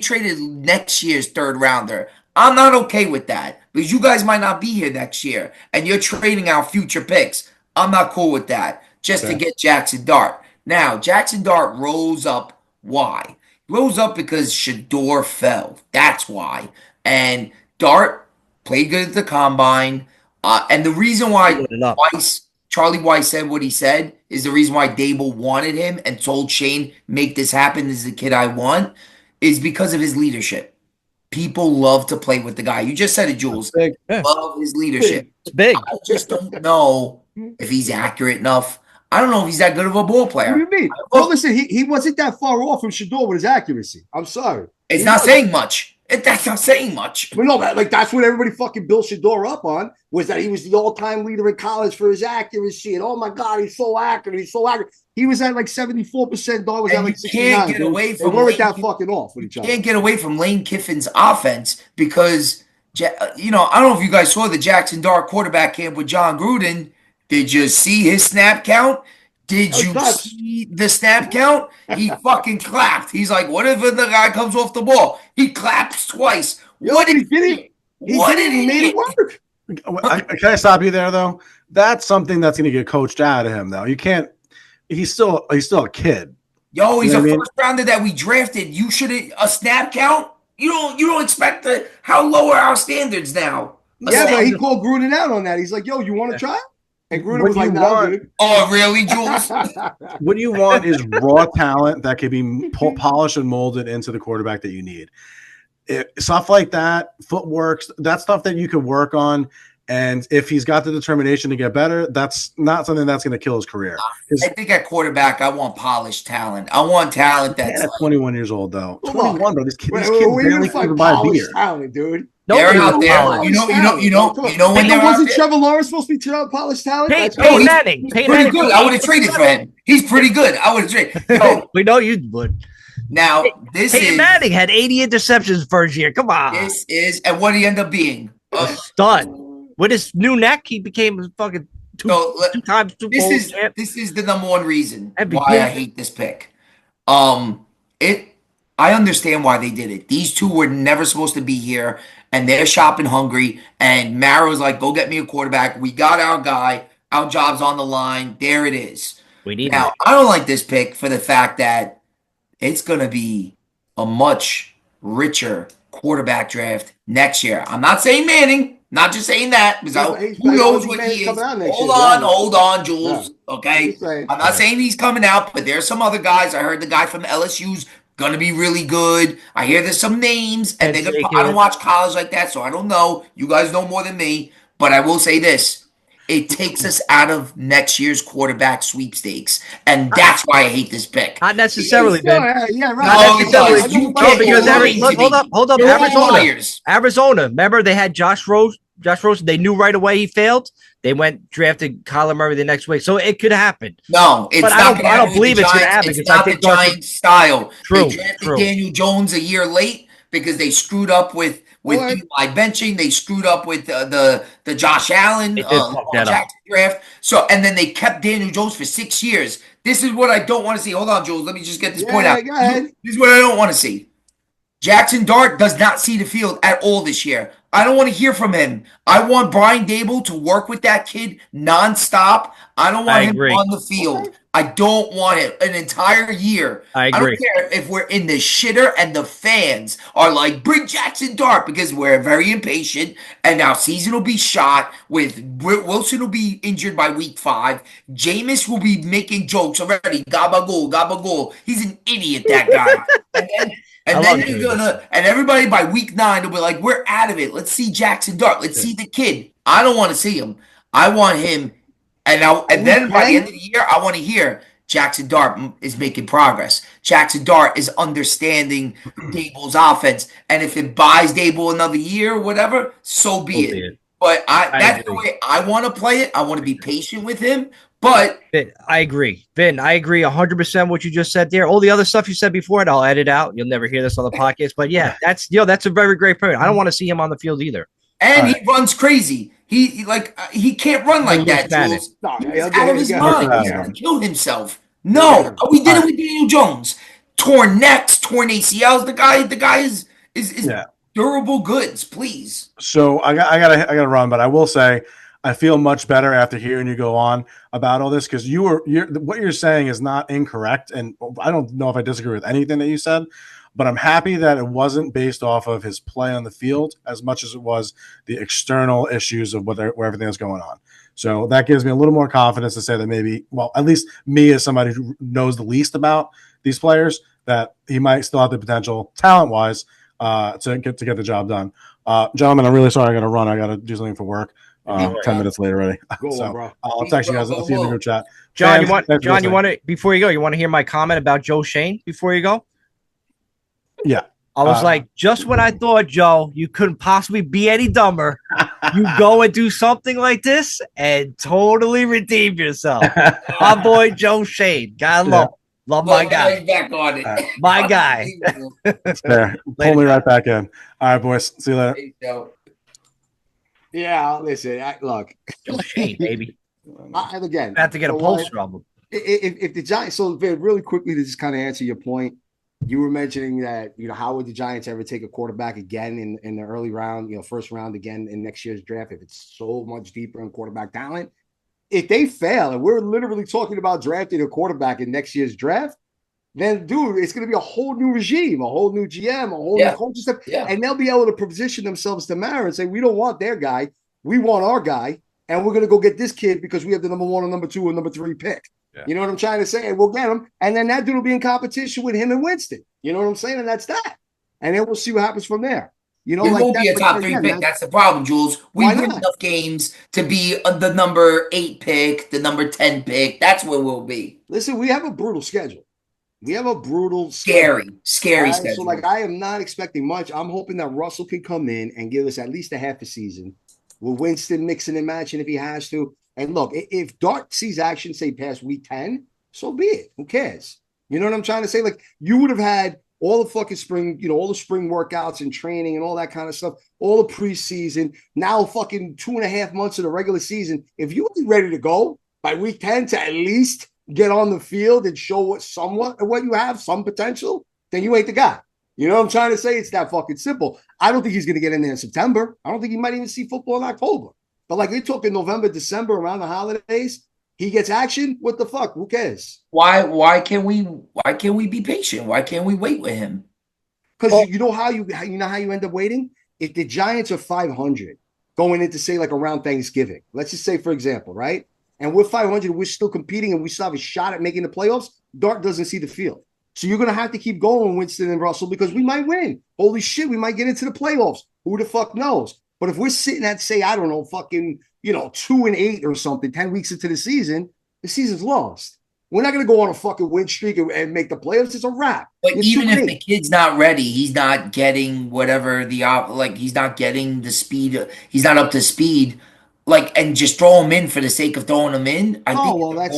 traded next year's third rounder. I'm not okay with that because you guys might not be here next year, and you're trading out future picks. I'm not cool with that. Just to get Jackson Dart. Now, Jackson Dart rose up. Why? He rose up because Shador fell. That's why. And Dart played good at the combine. And the reason why Charlie Weiss said what he said is the reason why Dable wanted him and told Shane, make this happen. This is the kid I want, is because of his leadership. People love to play with the guy. You just said it, Jules. Love his leadership. It's big. I just don't know if he's accurate enough. I don't know if he's that good of a ball player. What do you mean? Well, listen, he wasn't that far off from Shador with his accuracy. I'm sorry. It's not saying much. That's not saying much. Well, no, that's what everybody fucking built Shador up on, was that he was the all-time leader in college for his accuracy. And oh my God, he's so accurate. He's so accurate. He was at like 74%. Dog was at like 69%. Can't get away from they weren't that fucking off with each other. Can't get away from Lane Kiffin's offense because, I don't know if you guys saw the Jackson Dart quarterback camp with John Gruden. Did you see his snap count? Did you see the snap count? He fucking clapped. He's like, what if the guy comes off the ball? He claps twice. What did he made it work? Can I stop you there though? That's something that's going to get coached out of him though. You can't. He's still a kid. Yo, he's a first rounder that we drafted. You should a snap count. You don't expect how low are our standards now? But he called Gruden out on that. He's like, yo, you want to try? And Gruden was like, no, oh, really, Jules? What you want is raw talent that can be polished and molded into the quarterback that you need. Stuff like that, footwork, that's stuff that you can work on. And if he's got the determination to get better, that's not something that's going to kill his career. I think at quarterback, I want polished talent. I want talent that's 21 years old, though. 21, bro. This kid barely can buy a beer. Talent, dude. They're out there. You know when they're wasn't Trevor Lawrence supposed to be polished talent? Peyton Manning. Pretty good. I would have traded for him. He's pretty good. I would have traded. We know you would. Now Peyton Manning had 80 interceptions first year. Come on. This is, and what did he end up being? A stud. With his new neck, he became a fucking two times Super Bowl champ. This is the number one reason why I hate this pick. I understand why they did it. These two were never supposed to be here, and they're shopping hungry. And Mara was like, "Go get me a quarterback. We got our guy. Our job's on the line. There it is." We needed Now, it. I don't like this pick for the fact that it's going to be a much richer quarterback draft next year. I'm not saying Manning, not just saying that, because who knows what he is. Hold on, Jules. Okay. I'm not saying he's coming out, but there's some other guys. I heard the guy from LSU's going to be really good. I hear there's some names, and they're gonna, I don't watch college like that, so I don't know. You guys know more than me, but I will say this. It takes us out of next year's quarterback sweepstakes, and that's why I hate this pick. Not necessarily, Ben. Yeah, right. Not necessarily. No, because hold up. Arizona. Arizona. Remember, they had Josh Rose. They knew right away he failed. They went drafted Kyler Murray the next week, so it could happen. No, it's but not. I don't believe it's going to happen. It's not the Giants' style. True. They drafted Daniel Jones a year late because they screwed up with Eli benching. They screwed up with the Josh Allen draft. So and then they kept Daniel Jones for 6 years. This is what I don't want to see. Hold on, Jules. Let me just get this point out. Go ahead. This is what I don't want to see. Jackson Dart does not see the field at all this year. I don't want to hear from him. I want Brian Dable to work with that kid nonstop. I don't want him on the field. I don't want it an entire year. I agree. don't care if we're in the shitter and the fans are like, bring Jackson Dart, because we're very impatient and our season will be shot with Wilson will be injured by week 5. Jameis will be making jokes already. Gabagool. He's an idiot, that guy. And then you're gonna, and everybody by week 9 will be like, we're out of it. Let's see Jackson Dart. Let's see the kid. I don't want to see him. I want him. And then by the end of the year, I want to hear Jackson Dart is making progress. Jackson Dart is understanding Dable's offense. And if it buys Dable another year or whatever, so be it. But that's the way I want to play it. I want to be patient with him. But I agree. Ben, I agree 100% what you just said there. All the other stuff you said before, and I'll edit out. You'll never hear this on the podcast. But yeah, that's a very great point. I don't want to see him on the field either. And he runs crazy. He can't run like that, Jules. He's out of his mind. He's going to kill himself. No, we did it with Daniel Jones. Torn necks, torn ACLs. The guy is durable goods. Please. So I gotta run, but I will say I feel much better after hearing you go on about all this, because what you're saying is not incorrect, and I don't know if I disagree with anything that you said. But I'm happy that it wasn't based off of his play on the field as much as it was the external issues of where everything is going on. So that gives me a little more confidence to say that maybe, well, at least me as somebody who knows the least about these players, that he might still have the potential, talent-wise, to get the job done. Gentlemen, I'm really sorry I got to run. I got to do something for work. 10 minutes late already. So I'll text you guys. I'll see you in the group chat. John, you want to, before you go, you want to hear my comment about Joe Shane before you go? Yeah. I was like, just when I thought, Joe, you couldn't possibly be any dumber, you go and do something like this and totally redeem yourself. My boy, Joe Shane. God love my guy. Back on it. My guy. It's fair. Pull me right back in. All right, boys. See you later. Yeah, listen, look. Joe Shane, baby. Again, I have to get a pulse problem. If the Giants, so really quickly to just kind of answer your point, you were mentioning that, how would the Giants ever take a quarterback again in the early round, first round again in next year's draft if it's so much deeper in quarterback talent? If they fail, and we're literally talking about drafting a quarterback in next year's draft, then, dude, it's going to be a whole new regime, a whole new GM, a whole new coaching staff, and they'll be able to position themselves to Mara and say, we don't want their guy, we want our guy, and we're going to go get this kid because we have the number 1 or number 2 or number 3 pick. Yeah. You know what I'm trying to say? And we'll get him. And then that dude will be in competition with him and Winston. You know what I'm saying? And that's that. And then we'll see what happens from there. We won't be a top 3 pick. That's the problem, Jules. We win enough games to be the number 8 pick, the number 10 pick. That's where we'll be. Listen, we have a brutal schedule. Scary schedule. So, I am not expecting much. I'm hoping that Russell can come in and give us at least a half a season with Winston mixing and matching if he has to. And look, if Dart sees action, say, past week 10, so be it. Who cares? You know what I'm trying to say? You would have had all the fucking spring, all the spring workouts and training and all that kind of stuff, all the preseason, now fucking 2.5 months of the regular season. If you were ready to go by week 10 to at least get on the field and show what you have, some potential, then you ain't the guy. You know what I'm trying to say? It's that fucking simple. I don't think he's going to get in there in September. I don't think he might even see football in October. But like we're talking November, December, around the holidays, he gets action. What the fuck? Who cares? Why can't we be patient? Why can't we wait with him? Because you know how you end up waiting? If the Giants are 500 going into say like around Thanksgiving, let's just say for example, right? And we're 500, we're still competing, and we still have a shot at making the playoffs. Dart doesn't see the field. So you're going to have to keep going, Winston and Russell, because we might win. Holy shit, we might get into the playoffs. Who the fuck knows? But if we're sitting at, say, I don't know, fucking, 2-8 or something, 10 weeks into the season's lost. We're not going to go on a fucking win streak and make the playoffs. It's a wrap. But even if the kid's not ready, he's not getting whatever he's not getting the speed. He's not up to speed. And just throw him in for the sake of throwing him in. I think that's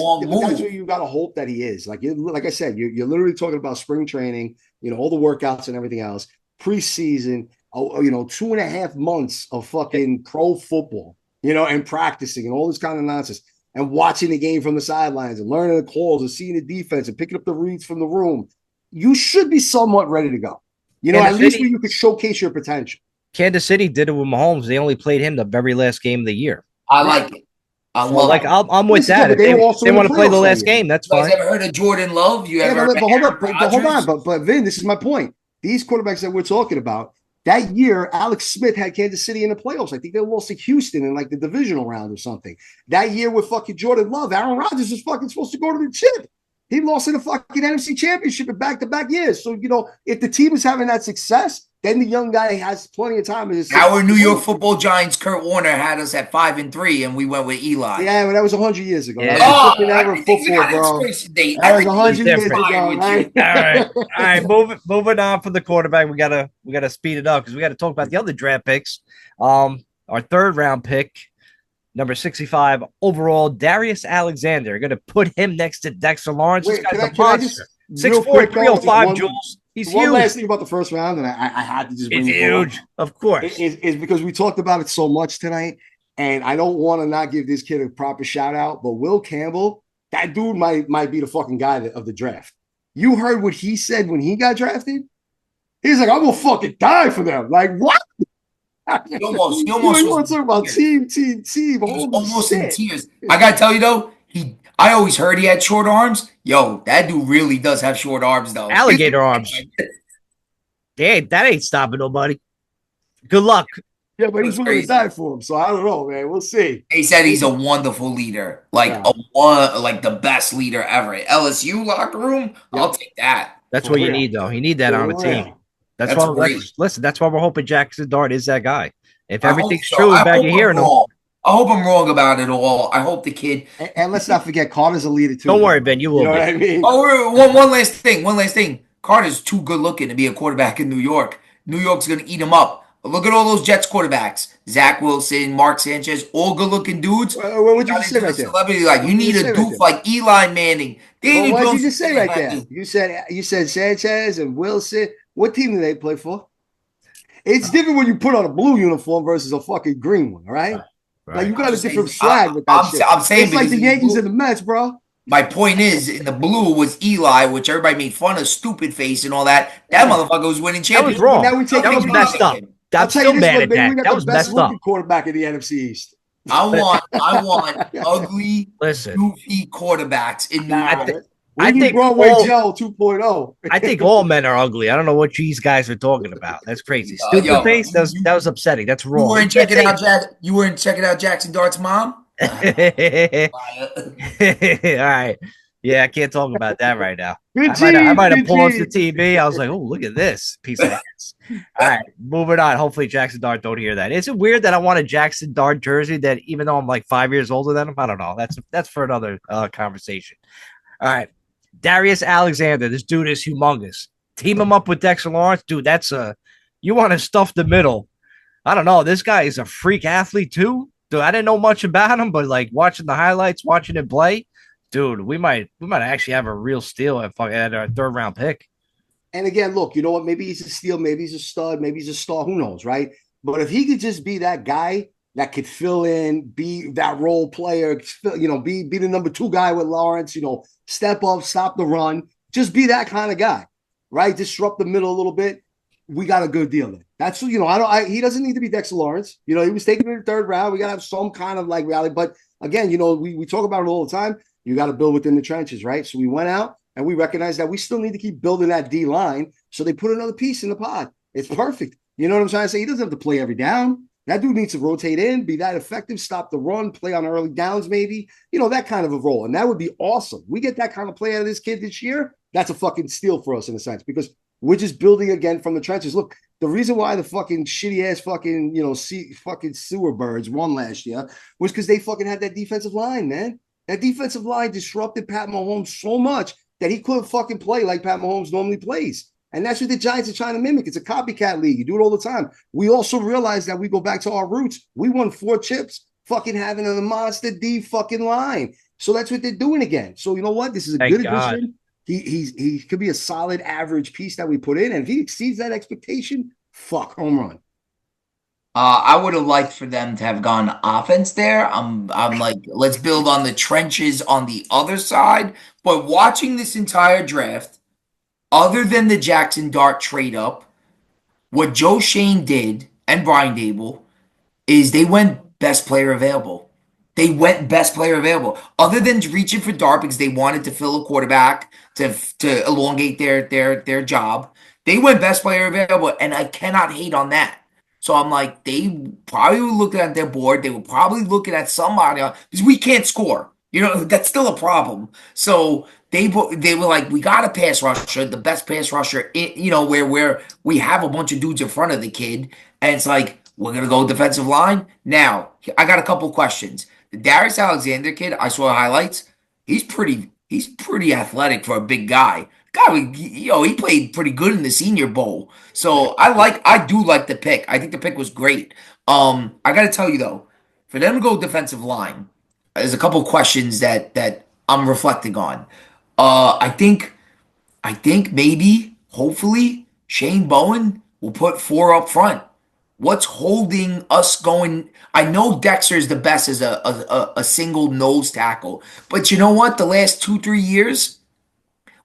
where you got to hope that he is. Like I said, you're literally talking about spring training, all the workouts and everything else, preseason, 2.5 months of fucking pro football, and practicing and all this kind of nonsense, and watching the game from the sidelines and learning the calls and seeing the defense and picking up the reads from the room. You should be somewhat ready to go. At least where you could showcase your potential. Kansas City did it with Mahomes. They only played him the very last game of the year. I like it. I'm with that. If they want to play the last game, that's fine. You guys ever heard of Jordan Love? Hold on. But Vin, this is my point. These quarterbacks that we're talking about, that year, Alex Smith had Kansas City in the playoffs. I think they lost to Houston in the divisional round or something. That year with fucking Jordan Love, Aaron Rodgers was fucking supposed to go to the chip. He lost in the fucking NFC Championship in back-to-back years. So, if the team is having that success, then the young guy has plenty of time. Our New York Football Giants, Kurt Warner, had us at 53, and we went with Eli. Yeah, but that was 100 years ago. Yeah. That was football, bro. That was 100 years ago. Right? All right. Moving on from the quarterback, we gotta speed it up because we got to talk about the other draft picks. Our third round pick, number 65 overall, Darius Alexander. Going to put him next to Dexter Lawrence. Wait, this guy's a monster. 6'4", 305, Jules. He's huge. One last thing about the first round, and I had to just bring it huge, of course. Is because we talked about it so much tonight, and I don't want to not give this kid a proper shout out, but Will Campbell, that dude might be the fucking guy of the draft. You heard what he said when he got drafted? He's like, I'm gonna fucking die for them. Like, what? He almost was talking about team. Almost in tears. I gotta tell you though, I always heard he had short arms. Yo, that dude really does have short arms, though. Alligator arms. Hey, that ain't stopping nobody. Good luck. Yeah, but he's willing to die for him, so I don't know, man. We'll see. He said he's a wonderful leader, the best leader ever. LSU locker room, I'll take that. That's what you need, though. You need that on the team. That's why. Listen, that's why we're hoping Jackson Dart is that guy. If everything's true about you hearing him. I hope I'm wrong about it all. I hope the kid. And let's not forget, Carter's a leader too. Don't worry, Ben. You will. You know what I mean? Oh, one last thing. Carter's too good looking to be a quarterback in New York. New York's going to eat him up. Look at all those Jets quarterbacks. Zach Wilson, Mark Sanchez, all good looking dudes. What would you say right there? Celebrity, you need a doof like Eli Manning. What did you just say right there? You said Sanchez and Wilson. What team do they play for? It's different when you put on a blue uniform versus a fucking green one, all right? Right. Like you got a different swag with that shit. I'm saying it's like the Yankees and the Mets, bro. My point is, in the blue was Eli, which everybody made fun of, stupid face and all that. That motherfucker was winning championships. That was wrong. That was messed up. I'm still mad at that. That was messed up. Quarterback in the NFC East. I want ugly, goofy quarterbacks in New York. I think Broadway Joe 2.0. I think all men are ugly. I don't know what these guys are talking about. That's crazy. Stupid face. That was upsetting. That's wrong. You weren't checking out Jackson Dart's mom. All right. Yeah, I can't talk about that right now. I might have pulled off the TV. I was like, oh, look at this piece of ass. All right, moving on. Hopefully Jackson Dart don't hear that. Is it weird that I want a Jackson Dart jersey that even though I'm like 5 years older than him? I don't know. That's for another conversation. All right. Darius Alexander, this dude is humongous. Team him up with Dexter Lawrence, dude. You want to stuff the middle. I don't know. This guy is a freak athlete too. Dude, I didn't know much about him, but like watching the highlights, watching him play, dude, we might actually have a real steal at our third round pick. And again, look, you know what? Maybe he's a steal, maybe he's a stud, maybe he's a star. Who knows, right? But if he could just be that guy that could fill in, be that role player, be the number 2 guy with Lawrence, step up, stop the run, just be that kind of guy, right? Disrupt the middle a little bit. we got a good deal there. That's, he doesn't need to be Dexter Lawrence. He was taken in the third round. We got to have some kind of like rally. But again, we talk about it all the time. You got to build within the trenches, right? So we went out and we recognized that we still need to keep building that D line. So they put another piece in the pod. It's perfect. You know what I'm trying to say? He doesn't have to play every down. That dude needs to rotate in, be that effective, stop the run, play on early downs, maybe, that kind of a role. And that would be awesome. We get that kind of play out of this kid this year. That's a fucking steal for us in a sense, because we're just building again from the trenches. Look, the reason why the fucking shitty ass fucking, fucking sewer birds won last year was because they fucking had that defensive line, man. That defensive line disrupted Pat Mahomes so much that he couldn't fucking play like Pat Mahomes normally plays. And that's what the Giants are trying to mimic. It's a copycat league. You do it all the time. We also realize that we go back to our roots. We won 4 chips fucking having a monster D fucking line. So that's what they're doing again. So you know what? This is a good addition. He could be a solid average piece that we put in. And if he exceeds that expectation, home run. I would have liked for them to have gone offense there. I'm like, let's build on the trenches on the other side. But watching this entire draft, other than the Jackson Dart trade up, what Joe Shane did and Brian Dable is they went best player available. They went best player available. Other than reaching for Dart because they wanted to fill a quarterback to elongate their job, they went best player available, and I cannot hate on that. So I'm like, they probably were looking at their board. They were probably looking at somebody because we can't score. That's still a problem. So they were like, we got a pass rusher, the best pass rusher, where we have a bunch of dudes in front of the kid, and it's like, we're gonna go defensive line. Now, I got a couple questions. The Darius Alexander kid, I saw highlights. He's pretty athletic for a big guy. He played pretty good in the Senior Bowl. So I do like the pick. I think the pick was great. I got to tell you though, for them to go defensive line, there's a couple questions that I'm reflecting on. I think maybe, hopefully, Shane Bowen will put 4 up front. What's holding us going? I know Dexter is the best as a single nose tackle, but you know what? The last 2-3 years,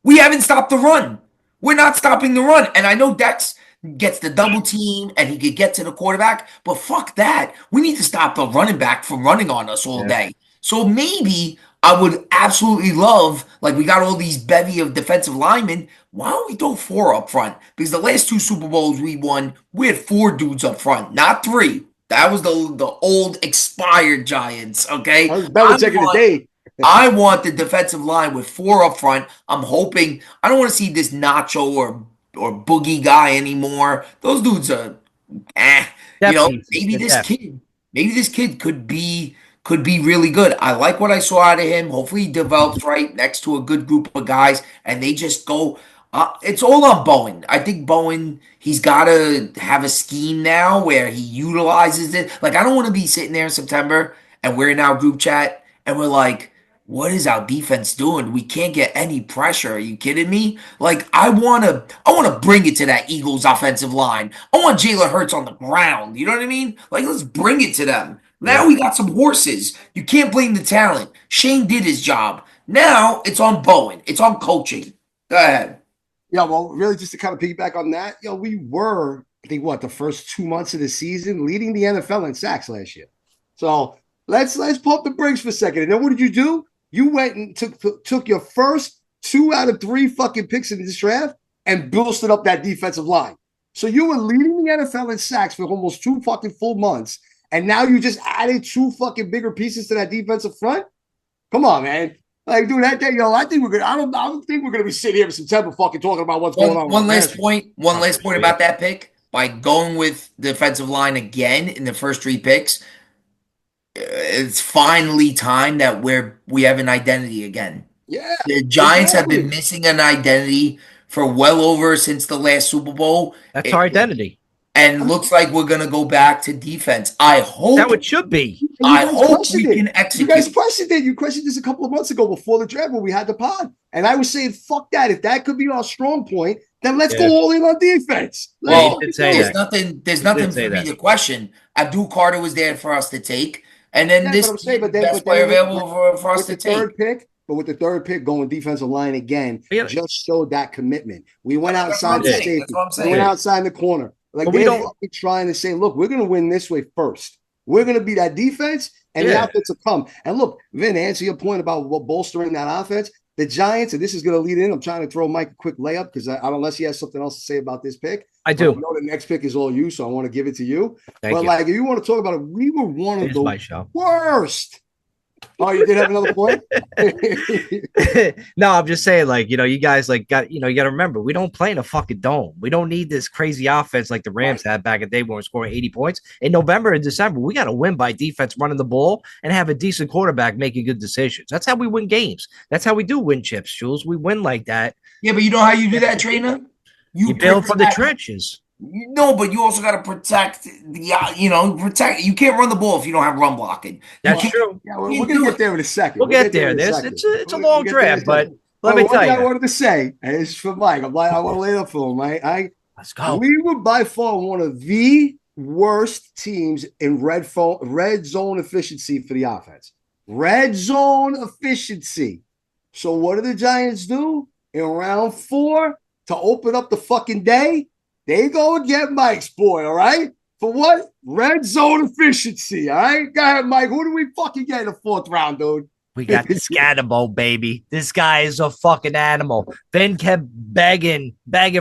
we haven't stopped the run. We're not stopping the run. And I know Dex gets the double team and he could get to the quarterback, but fuck that. We need to stop the running back from running on us all day. So maybe I would absolutely love, like we got all these bevy of defensive linemen. Why don't we throw 4 up front? Because the last 2 Super Bowls we won, we had 4 dudes up front, not 3. That was the old expired Giants, okay? I was Belichick in the day. I want the defensive line with 4 up front. I'm hoping I don't want to see this Nacho or Boogie guy anymore. Those dudes are maybe this kid could be really good. I like what I saw out of him. Hopefully he develops right next to a good group of guys and they just go it's all on Bowen. I think Bowen, he's got to have a scheme now where he utilizes it. Like, I don't want to be sitting there in September and we're in our group chat and we're like, what is our defense doing? We can't get any pressure. Are you kidding me? Like, I want to bring it to that Eagles offensive line. I want Jalen Hurts on the ground. You know what I mean? Like, let's bring it to them. Now we got some horses. You can't blame the talent. Shane did his job. Now it's on Bowen. It's on coaching. Go ahead. Yeah, well, really just to kind of piggyback on that, we were, I think, the first 2 months of the season leading the NFL in sacks last year. So let's pump the brakes for a second. And then what did you do? You went and took your first 2 out of 3 fucking picks in this draft and boosted up that defensive line. So you were leading the NFL in sacks for almost 2 fucking full months, and now you just added 2 fucking bigger pieces to that defensive front? Come on, man. Like, dude, I think we're gonna. I don't think we're gonna be sitting here in September fucking talking about what's going on. One last point about that pick. By going with defensive line again in the first 3 picks, it's finally time that we have an identity again. Yeah, the Giants have been missing an identity for well over since the last Super Bowl. That's our identity. And looks like we're going to go back to defense. I hope. That it should be. I hope we can execute. You guys questioned it. You questioned this a couple of months ago before the draft when we had the pod. And I was saying, fuck that. If that could be our strong point, then let's go all in on defense. Well, there's nothing for me to question. Abdul Carter was there for us to take. And then best player available for us to take. Third pick, but with the third pick going defensive line again, Yeah. just showed that commitment. We went outside the safety. That's what I'm saying. We went outside the corner. Like they're fucking trying to say, look, we're going to win this way first. We're going to be that defense, and the offense will come. And look, Vin, to answer your point about bolstering that offense, the Giants, and this is going to lead in. I'm trying to throw Mike a quick layup because unless he has something else to say about this pick. I do. I know the next pick is all you, so I want to give it to you. Thank you. Like, if you want to talk about it, we were one of the worst. Oh, you did have another point? No, I'm just saying, like, you guys you got to remember, we don't play in a fucking dome. We don't need this crazy offense like the Rams had back in the day when we were scoring 80 points. In November and December, we got to win by defense running the ball and have a decent quarterback making good decisions. That's how we win games. That's how we do win chips, Jules. We win like that. Yeah, but you know how you do that, trainer? You build from the trenches. No, but you also got to protect protect. You can't run the ball if you don't have run blocking. That's true. Yeah, we're gonna get there in a second. We'll get there. It's a long draft, but let me tell you. I wanted to say, and it's for Mike. I want to lay it up for him. Let's go. We were by far one of the worst teams in red zone efficiency for the offense. Red zone efficiency. So what do the Giants do in round 4 to open up the fucking day? They go and get Mike's boy, all right? For what? Red zone efficiency, all right? Go ahead, Mike. Who do we fucking get in the 4th round, dude? We got the Scatterbo, baby. This guy is a fucking animal. Then kept begging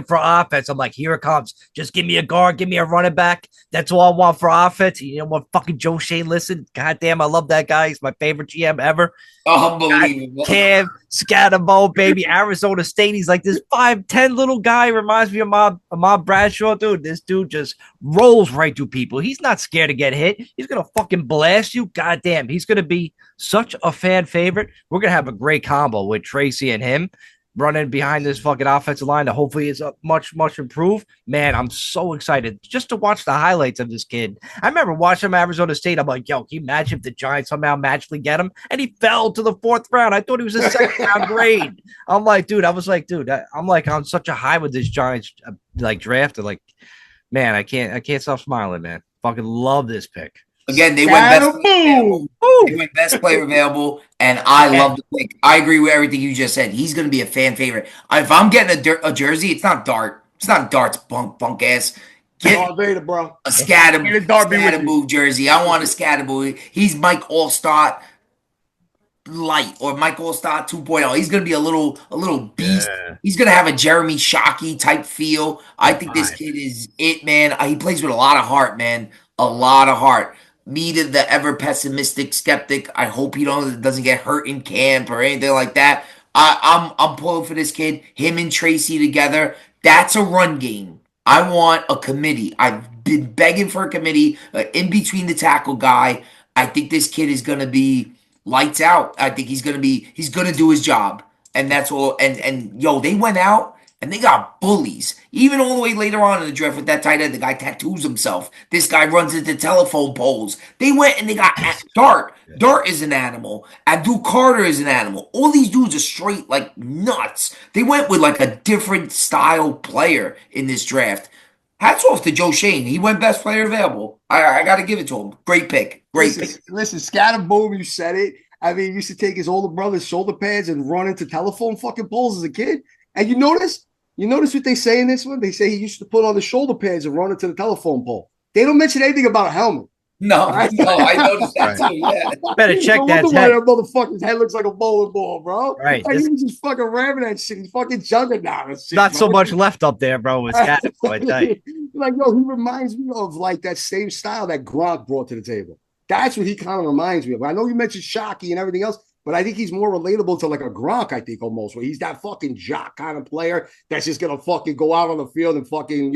for offense. I'm like, here it comes. Just give me a guard. Give me a running back. That's all I want for offense. You know what? Fucking Joe Shane, listen. Goddamn, I love that guy. He's my favorite GM ever. Unbelievable. Cam, Scatterbo, baby. Arizona State. He's like this 5'10" little guy. Reminds me of my Bradshaw, dude. This dude just rolls right through people. He's not scared to get hit. He's going to fucking blast you. Goddamn. He's going to be such a fan favorite. We're going to have a great combo with Tracy and him running behind this fucking offensive line that hopefully is much, much improved. Man, I'm so excited just to watch the highlights of this kid. I remember watching him at Arizona State. I'm like, yo, can you imagine if the Giants somehow magically get him? And he fell to the 4th round. I thought he was a 2nd round grade. I'm like, dude, I'm on such a high with this Giants draft. Like, man, I can't stop smiling, man. Fucking love this pick. Again, they went best player available, and I love the pick. I agree with everything you just said. He's going to be a fan favorite. If I'm getting a jersey, it's not Dart. It's not Dart's bunk ass. Get Vader, bro. A Scatterbo jersey. I want a Scatterbo. He's Mike Allstott light or Mike Allstott 2.0. He's going to be a little beast. Yeah. He's going to have a Jeremy Shockey type feel. I think this kid is it, man. He plays with a lot of heart, man. A lot of heart. Me, the ever pessimistic skeptic. I hope he doesn't get hurt in camp or anything like that. I'm pulling for this kid. Him and Tracy together. That's a run game. I want a committee. I've been begging for a committee in between the tackle guy. I think this kid is gonna be lights out. I think he's gonna do his job, and that's all. And yo, they went out. And they got bullies. Even all the way later on in the draft with that tight end, the guy tattoos himself. This guy runs into telephone poles. They went and they got Dart. Dart is an animal. Abdul Carter is an animal. All these dudes are straight like nuts. They went with like a different style player in this draft. Hats off to Joe Shane. He went best player available. I got to give it to him. Great pick. Listen, Scatterboom, you said it. I mean, he used to take his older brother's shoulder pads and run into telephone fucking poles as a kid. And you notice what they say in this one? They say he used to put on the shoulder pads and run into the telephone pole. They don't mention anything about a helmet. No, I noticed that too. Yeah, better check that. Why that motherfucker's head looks like a bowling ball, bro. Right, like, he was just fucking ramming that shit. He's fucking juggling now. Not so much left up there, bro. With I tell you. Like, yo, he reminds me of like that same style that Gronk brought to the table. That's what he kind of reminds me of. I know you mentioned Shockey and everything else. But I think he's more relatable to like a Gronk, I think, almost, where he's that fucking jock kind of player that's just going to fucking go out on the field and fucking,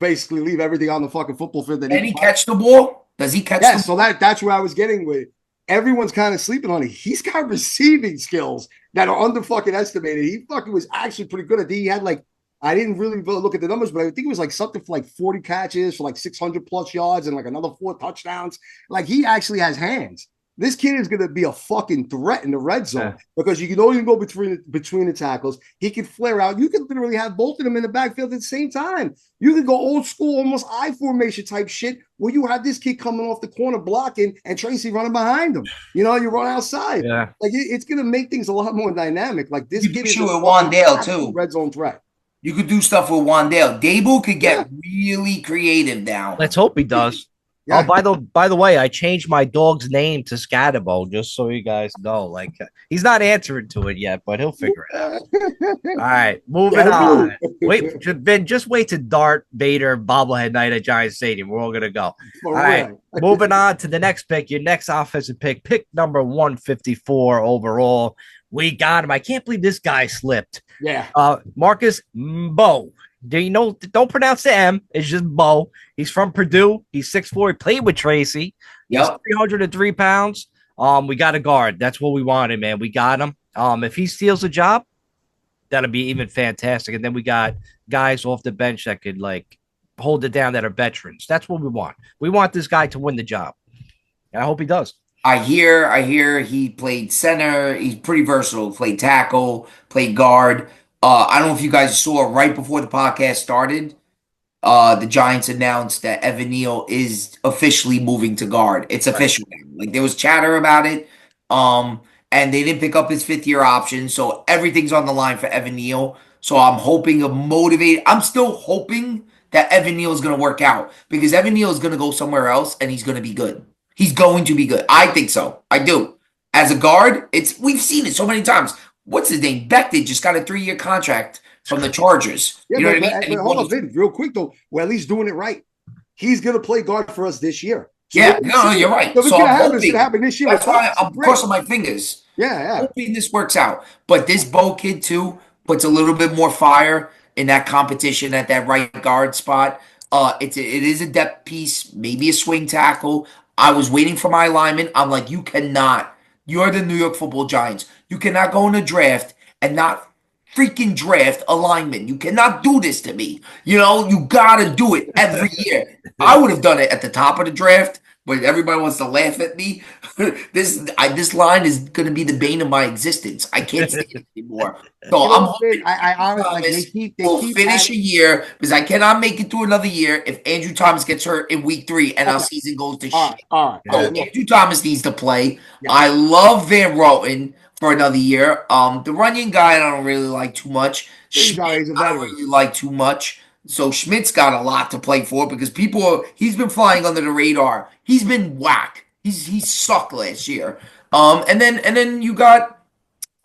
basically leave everything on the fucking football field. Can he catch the ball? Does he catch the ball? So that's where I was getting with. Everyone's kind of sleeping on it. He's got receiving skills that are under fucking estimated. He fucking was actually pretty good at it. He had like, I didn't really look at the numbers, but I think it was like something for like 40 catches for like 600 plus yards and like another 4 touchdowns. Like he actually has hands. This kid is going to be a fucking threat in the red zone because you can only go between the tackles. He can flare out. You can literally have both of them in the backfield at the same time. You can go old school, almost I formation type shit where you have this kid coming off the corner blocking and Tracy running behind him. You run outside. Yeah. Like it's going to make things a lot more dynamic. Like this You kid do is shit with Wandale too. Red zone threat. You could do stuff with Wandale. Dable could get really creative now. Let's hope he does. Yeah. Oh, by the way, I changed my dog's name to Scatterbo just so you guys know. Like he's not answering to it yet, but he'll figure it out. All right, moving on. Just wait to Dart Vader bobblehead night at Giant Stadium. We're all gonna go. All right, moving on to the next pick. Your next offensive pick number 154 overall. We got him. I can't believe this guy slipped. Yeah. Marcus Mbow. Do you know? Don't pronounce the M. It's just Bo. He's from Purdue. He's 6'4". He played with Tracy. He's 303 pounds. We got a guard. That's what we wanted, man. We got him. If he steals a job, that'll be even fantastic. And then we got guys off the bench that could like hold it down that are veterans. That's what we want. We want this guy to win the job. And I hope he does. I hear he played center. He's pretty versatile. Played tackle, played guard. I don't know if you guys saw right before the podcast started. The Giants announced that Evan Neal is officially moving to guard. It's official now. Like there was chatter about it. And they didn't pick up his 5th-year option, so everything's on the line for Evan Neal. So I'm hoping to motivate. I'm still hoping that Evan Neal is going to work out because Evan Neal is going to go somewhere else and he's going to be good. He's going to be good. I think so. I do. As a guard, we've seen it so many times. What's his name? Becton just got a 3-year contract from the Chargers. Yeah, you know what I mean? Hold on, Vin, real quick though. We're at least doing it right. He's going to play guard for us this year. So you're right. So it's going to happen this year. That's why I'm crossing my fingers. Yeah. Hoping this works out. But this Bo kid too puts a little bit more fire in that competition at that right guard spot. It is a depth piece, maybe a swing tackle. I was waiting for my alignment. I'm like, you cannot. You're the New York Football Giants. You cannot go in a draft and not freaking draft a lineman. You cannot do this to me. You got to do it every year. I would have done it at the top of the draft, but everybody wants to laugh at me. This line is going to be the bane of my existence. I can't stand it anymore. So I'm hoping I honestly we'll finish a year because I cannot make it through another year if Andrew Thomas gets hurt in week 3 and our season goes to shit. Andrew Thomas needs to play. Yeah. I love Van Roten for another year. The Runyon guy I don't really like too much. Schmidt, I don't really like too much. So Schmidt's got a lot to play for because he's been flying under the radar. He's been whack. He sucked last year. And then you got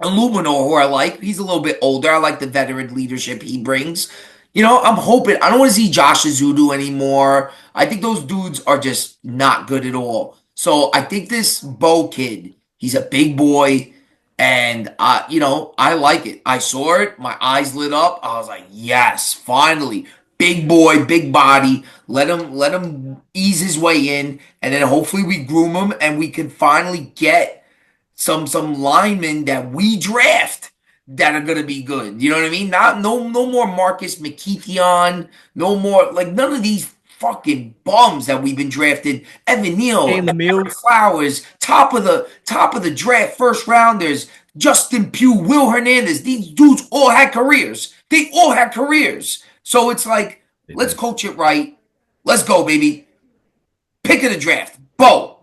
Illuminor, who I like. He's a little bit older. I like the veteran leadership he brings. I'm hoping. I don't want to see Josh Azudu anymore. I think those dudes are just not good at all. So I think this Bo kid, he's a big boy. And, I like it. I saw it. My eyes lit up. I was like, yes, finally. Big boy, big body. Let him ease his way in. And then hopefully we groom him and we can finally get some linemen that we draft that are going to be good. You know what I mean? No more Marcus McKeithion. No more, none of these fucking bums that we've been drafted. Evan Neal, Eric Flowers, top of the draft, first rounders, Justin Pugh, Will Hernandez. These dudes all had careers. They all had careers. So it's like, let's coach it right. Let's go, baby. Pick of the draft. Bo.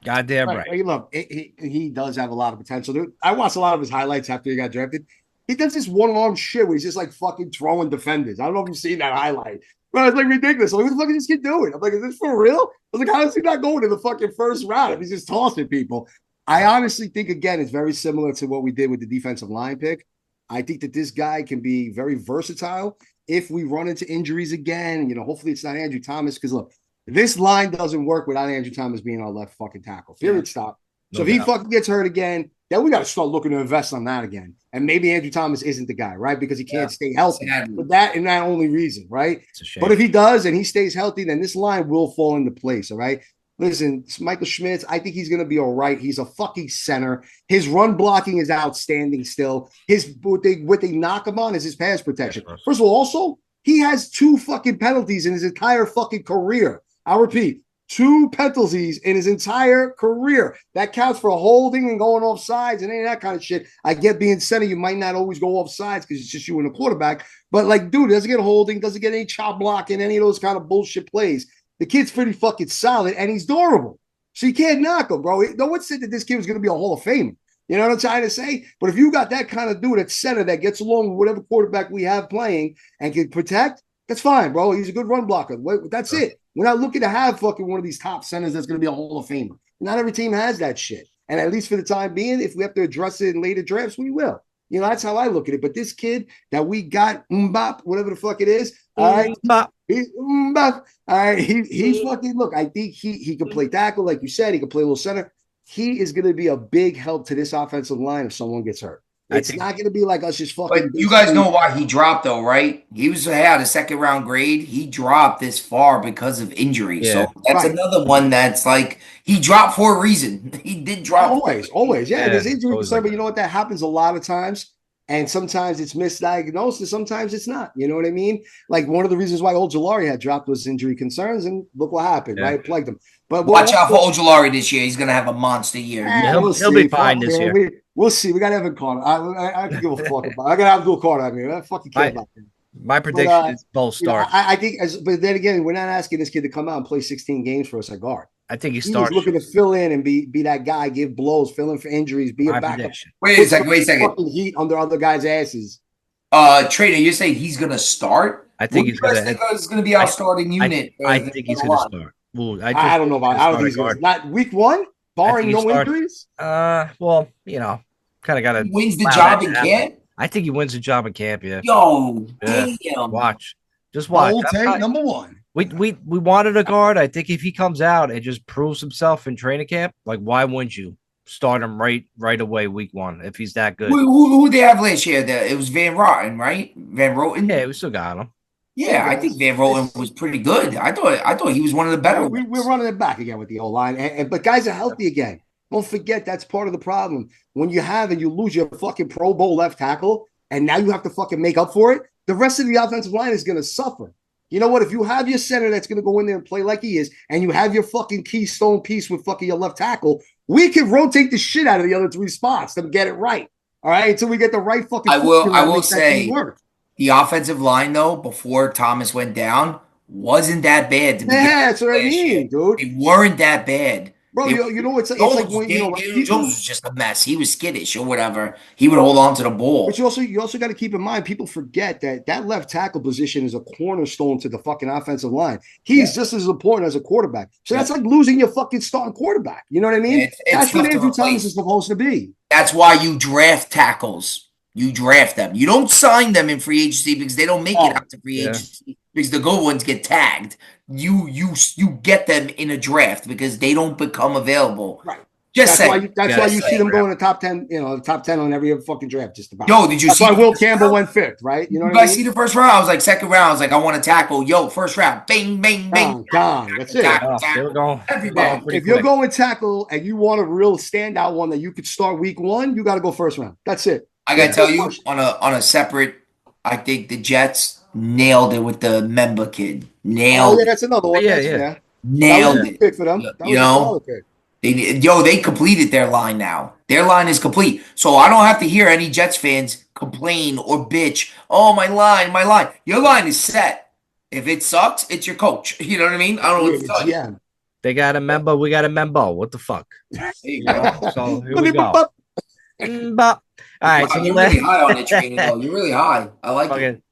Goddamn right. Hey, look, he does have a lot of potential, dude. I watched a lot of his highlights after he got drafted. He does this one-arm shit where he's just fucking throwing defenders. I don't know if you've seen that highlight. But it's ridiculous. I'm like, what the fuck is this kid doing? I'm like, is this for real? I was like, how is he not going to the fucking first round if he's just tossing people? I honestly think, again, it's very similar to what we did with the defensive line pick. I think that this guy can be very versatile if we run into injuries again. Hopefully it's not Andrew Thomas because, look, this line doesn't work without Andrew Thomas being our left fucking tackle. Period. Stop. So if he fucking gets hurt again, then we got to start looking to invest on that again. And maybe Andrew Thomas isn't the guy, right? Because he can't stay healthy. But that and that only reason, right? But if he does and he stays healthy, then this line will fall into place, all right? Listen, Michael Schmitz, I think he's going to be all right. He's a fucking center. His run blocking is outstanding still. What they knock him on is his pass protection. First of all, also, he has 2 fucking penalties in his entire fucking career. I'll repeat. 2 penalties in his entire career. That counts for holding and going off sides and any of that kind of shit. I get being center, you might not always go off sides because it's just you and the quarterback. But like, dude, doesn't get holding, doesn't get any chop blocking, any of those kind of bullshit plays. The kid's pretty fucking solid and he's durable. So you can't knock him, bro. No one said that this kid was going to be a Hall of Famer. You know what I'm trying to say? But if you got that kind of dude at center that gets along with whatever quarterback we have playing and can protect, that's fine, bro. He's a good run blocker. That's it. We're not looking to have fucking one of these top centers that's going to be a Hall of Famer. Not every team has that shit. And at least for the time being, if we have to address it in later drafts, we will. You know, that's how I look at it. But this kid that we got, Mbop, whatever the fuck it is, all right, all right, he's fucking, look, I think he can play tackle, like you said. He can play a little center. He is going to be a big help to this offensive line if someone gets hurt. It's not going to be like us just fucking. But you guys know why he dropped, though, right? He had a second-round grade. He dropped this far because of injury. Yeah. So that's another one that's like he dropped for a reason. He did drop. Always. Yeah, there's injury concern, but you know what? That happens a lot of times. And sometimes it's misdiagnosed, and sometimes it's not. You know what I mean? Like one of the reasons why Ojulari had dropped was injury concerns, and look what happened, right? It plagued him. But watch out for Ojulari this year. He's going to have a monster year. He'll be fine this year. We'll see. We got Evan Carter. I can give a fuck about. I got Abdul Carter. I mean, I fucking care about him. My prediction is both start. I think, but then again, we're not asking this kid to come out and play 16 games for us at guard. I think he starts. He's looking to fill in and be that guy, give blows, fill in for injuries, be a backup. Prediction. Wait a second. Fucking heat under other guys' asses. Trainer, you're saying he's going to start? I think he's going to be our starting unit. I think he's going to start. Well, I don't know about. I don't think he's going to. Not week 1, barring no injuries. Well, you know, kind of got to wins the job in camp. I think he wins the job in camp. Yeah. Yo, damn. Just watch. Bold take number 1. We wanted a guard. I think if he comes out and just proves himself in training camp, like why wouldn't you start him right away week 1 if he's that good? Who they have last year? It was Van Roten, right? Van Roten. Yeah, we still got him. Yeah, I think Van Roten was pretty good. I thought he was one of the better. We're running it back again with the O-line, but guys are healthy again. Don't forget that's part of the problem. When you have and you lose your fucking Pro Bowl left tackle, and now you have to fucking make up for it, the rest of the offensive line is going to suffer. You know what? If you have your center that's going to go in there and play like he is, and you have your fucking keystone piece with fucking your left tackle, we can rotate the shit out of the other 3 spots to get it right. All right, until we get the right fucking. I will say the offensive line though before Thomas went down wasn't that bad. That's what I mean, dude. They weren't that bad. Bro, you know it's like when Jones was just a mess. He was skittish or whatever. He would hold on to the ball. But you also got to keep in mind, people forget that left tackle position is a cornerstone to the fucking offensive line. He's just as important as a quarterback. So that's like losing your fucking starting quarterback. You know what I mean? That's what Andrew Thomas is supposed to be. That's why you draft tackles. You draft them. You don't sign them in free agency because they don't make it out to free agency because the good ones get tagged. You get them in a draft because they don't become available. Right. That's why you see them going to top 10, top 10 on every fucking draft just about. Yo, did you see? That's why Will Campbell went 5th, right? You know what I mean? See the first round? I was like, second round. I was like, I want to tackle. Yo, first round. Bang, bang, bang. Gone. That's it. If you're going tackle and you want a real standout one that you could start week 1, you got to go first round. That's it. I got to tell you, on a separate, I think the Jets nailed it with the Memba kid. Nailed. Oh, yeah, that's another one. Yeah. Nailed it. Pick for them. They completed their line now. Their line is complete. So I don't have to hear any Jets fans complain or bitch. Oh, my line. Your line is set. If it sucks, it's your coach. You know what I mean? I don't know what to tell you. They got a member. We got a member. What the fuck? There you go. So here we go. All right. So you're really high on the training, though. You're really high. I like it.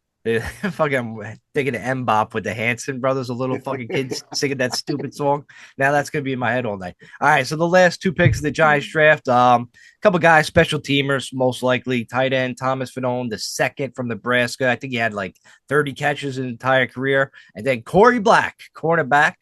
Fucking thinking of Mbop with the Hanson brothers, a little fucking kids singing that stupid song. Now that's gonna be in my head all night. All right, so the last 2 picks of the Giants draft, couple guys, special teamers, most likely. Tight end Thomas Fedone, the second from Nebraska. I think he had like 30 catches in his entire career, and then Corey Black, cornerback.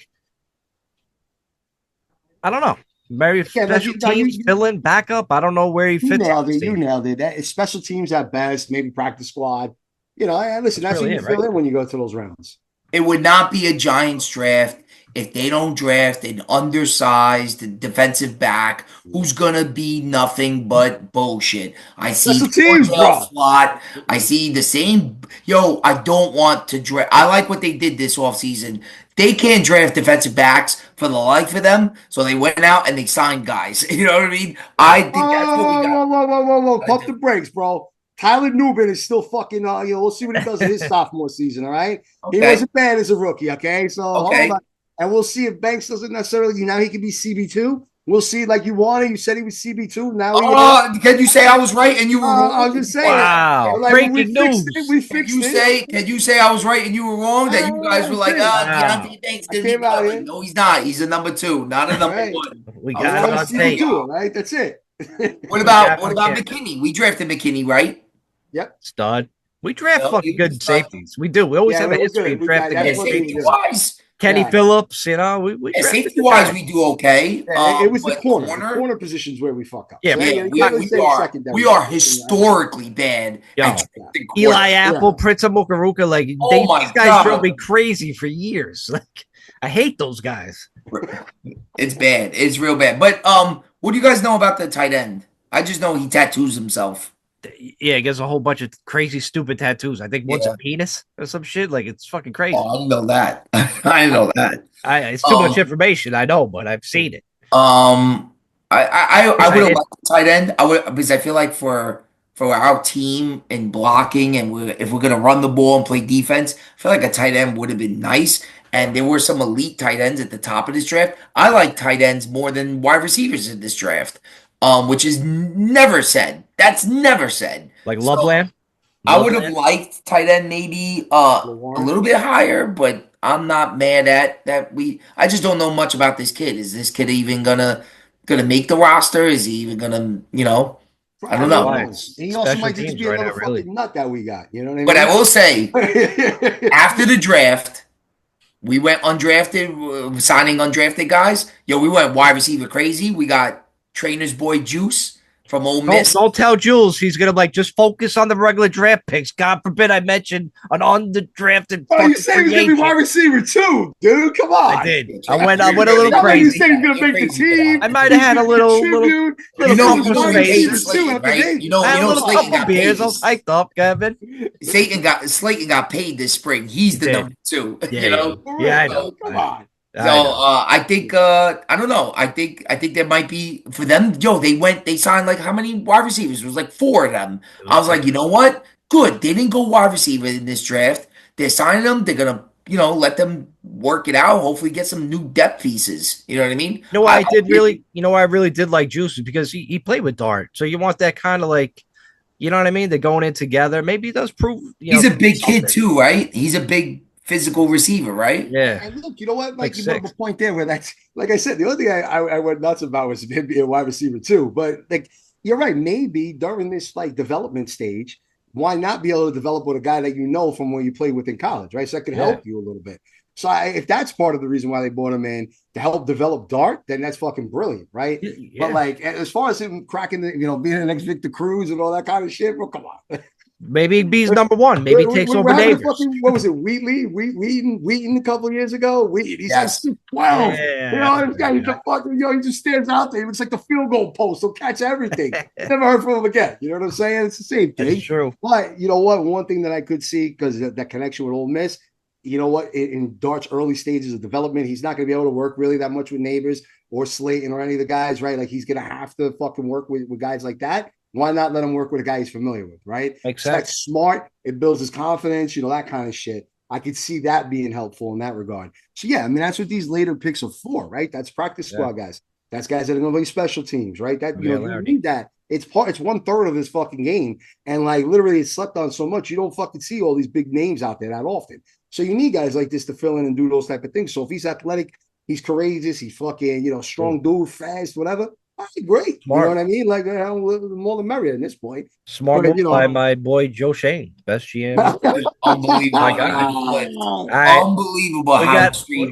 I don't know. Maybe special teams, fill in, backup. I don't know where he fits. You nailed it. That is special teams at best, maybe practice squad. Listen, that's what you fill in when you go to those rounds. It would not be a Giants draft if they don't draft an undersized defensive back who's going to be nothing but bullshit. I see slot. I see the same. Yo, I don't want to draft. I like what they did this offseason. they can't draft defensive backs for the life of them, so they went out and they signed guys. You know what I mean? I think that's what we got. Whoa. Pump the brakes, bro. Tyler Newman is still fucking, we'll see what he does in his sophomore season, all right? Okay. He wasn't bad as a rookie, okay? So Okay. hold on. And we'll see if Banks doesn't necessarily, now he can be CB2. We'll see, like you wanted. You said he was CB2. Now can you say I was right and you were wrong? I'm just saying. Wow. Like, Breaking news. We fixed it. Can you say I was right and you were wrong? That you guys were like, Deontay Banks gonna be like, no, he's not. He's a number 2, not a number 1. We got it on tape. Right? That's it. What about McKinney? We drafted McKinney, right? Yep. Stud. We draft fucking good safeties. We do. We always have a history of drafting good safeties. Wise. Kenny Phillips, we safety wise, we do okay. It was the corner positions where we fuck up. Yeah, we are historically bad. Eli Apple, Prince of Mukaruka, these guys drove me crazy for years. Like, I hate those guys. It's bad. It's real bad. But what do you guys know about the tight end? I just know he tattoos himself. Yeah, he gets a whole bunch of crazy, stupid tattoos. I think one's a penis or some shit. Like, it's fucking crazy. Oh, I didn't know that. I know that. It's too much information. I know, but I've seen it. I would have liked the tight end. I would, because I feel like for our team in blocking and if we're gonna run the ball and play defense, I feel like a tight end would have been nice. And there were some elite tight ends at the top of this draft. I like tight ends more than wide receivers in this draft. Which is never said. That's never said. Like Loveland? I would have liked tight end maybe a little bit higher, but I'm not mad at that. I just don't know much about this kid. Is this kid even gonna make the roster? Is he even gonna, I don't know. He also might just be another fucking nut that we got. You know what I mean? But I will say, after the draft, we went undrafted, signing undrafted guys. We went wide receiver crazy. We got Trainer's Boy Juice from Ole Miss. Don't tell Jules he's gonna just focus on the regular draft picks. God forbid I mentioned an undrafted. Oh, you said he's gonna be wide receiver too, dude. Come on. I did. I went a little crazy. You said he's gonna make the team. I might have had a little beers. I was hyped up, Kevin. Slayton got paid this spring. He's the number 2. Yeah, I know. Come on. So I think I don't know. I think there might be for them. They signed how many wide receivers? It was 4 of them. I was like, you know what? Good. They didn't go wide receiver in this draft. They're signing them. They're gonna let them work it out. Hopefully get some new depth pieces. You know what I mean? I really did like Juice because he played with Dart. So you want that kind of you know what I mean? They're going in together. Maybe he does prove. He's a big kid too, right? He's a big physical receiver, right? Yeah. And look, you know what, Mike? You brought up a point there where that's, like I said, the only thing I went nuts about was him being a wide receiver too. But you're right. Maybe during this development stage, why not be able to develop with a guy that from when you played with in college, right? So that could help you a little bit. So if that's part of the reason why they brought him in to help develop Dart, then that's fucking brilliant, right? Yeah. But as far as him cracking the, being the next Victor Cruz and all that kind of shit, well, come on. Maybe he's number 1. Maybe he takes over Davis. What was it? Wheaton a couple of years ago. He's 12. Yeah. This guy, he just stands out there. He looks like the field goal post. He'll catch everything. Never heard from him again. You know what I'm saying? It's the same thing. That's true. But you know what? One thing that I could see, because that connection with Ole Miss, you know what? In Dart's early stages of development, he's not going to be able to work really that much with Neighbors or Slayton or any of the guys, right? He's going to have to fucking work with guys like that. Why not let him work with a guy he's familiar with, right? Makes sense. That's smart. It builds his confidence, that kind of shit. I could see that being helpful in that regard. So, yeah, that's what these later picks are for, right? That's practice squad guys. That's guys that are going to play special teams, right? That you need that. It's 1/3 of his fucking game. And, literally it's slept on so much, you don't fucking see all these big names out there that often. So you need guys like this to fill in and do those type of things. So if he's athletic, he's courageous, he's fucking, strong dude, fast, whatever. Great. Smart. You know what I mean? The more the merrier at this point. Smart by my boy Joe Shane. Best GM. Unbelievable. Unbelievable.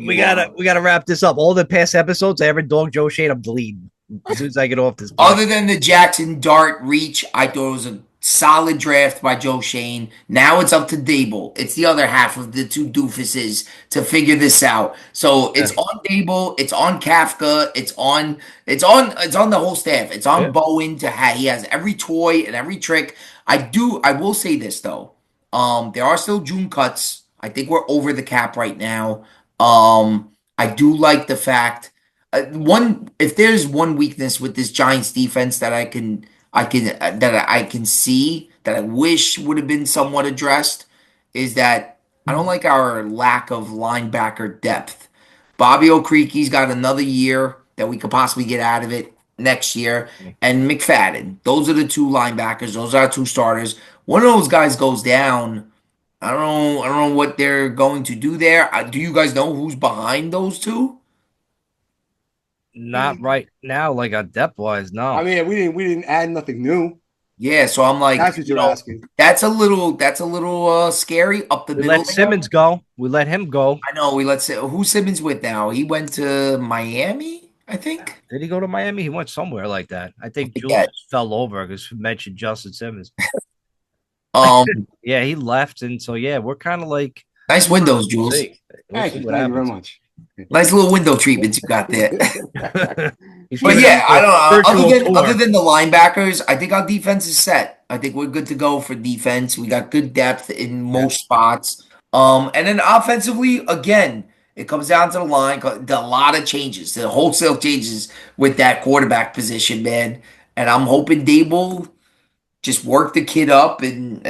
We gotta wrap this up. All the past episodes, I ever dog Joe Shane, I'm bleeding. As soon as I get off this point. Other than the Jackson Dart reach, I thought it was a solid draft by Joe Shane. Now it's up to Dable. It's the other half of the 2 doofuses to figure this out. So it's on Dable, it's on Kafka, it's on the whole staff. It's on Bowen he has every toy and every trick. I will say this though. There are still June cuts. I think we're over the cap right now. I do like the fact if there's one weakness with this Giants defense that I can see that I wish would have been somewhat addressed is that I don't like our lack of linebacker depth. Bobby O'Creaky's got another year that we could possibly get out of it next year, and McFadden. Those are the two linebackers. Those are our two starters. One of those guys goes down. I don't know what they're going to do there. Do you guys know who's behind those two? Not right now, like a depth wise, I no. mean, we didn't add nothing new. Yeah, so I'm like, That's what you're asking. that's a little scary up the We middle let there. Simmons go. We let him go. I know. Let's say who's Simmons with now? He went to Miami, I think. Did he go to Miami? He went somewhere like that. I think Jules Yeah. just fell over because we mentioned Justin Simmons. Um, Yeah, he left, and so yeah, we're kind of like nice windows, we'll Jules. see. We'll Thank see you. what Thank you very happens. much. Nice little window treatments you got there. He's But giving yeah, us I a don't know. virtual Other tour. than the linebackers, I think our defense is set. I think we're good to go for defense. We got good depth in most spots. And then offensively, again, it comes down to the line. A lot of changes, the wholesale changes with that quarterback position, man. And I'm hoping Dable just work the kid up and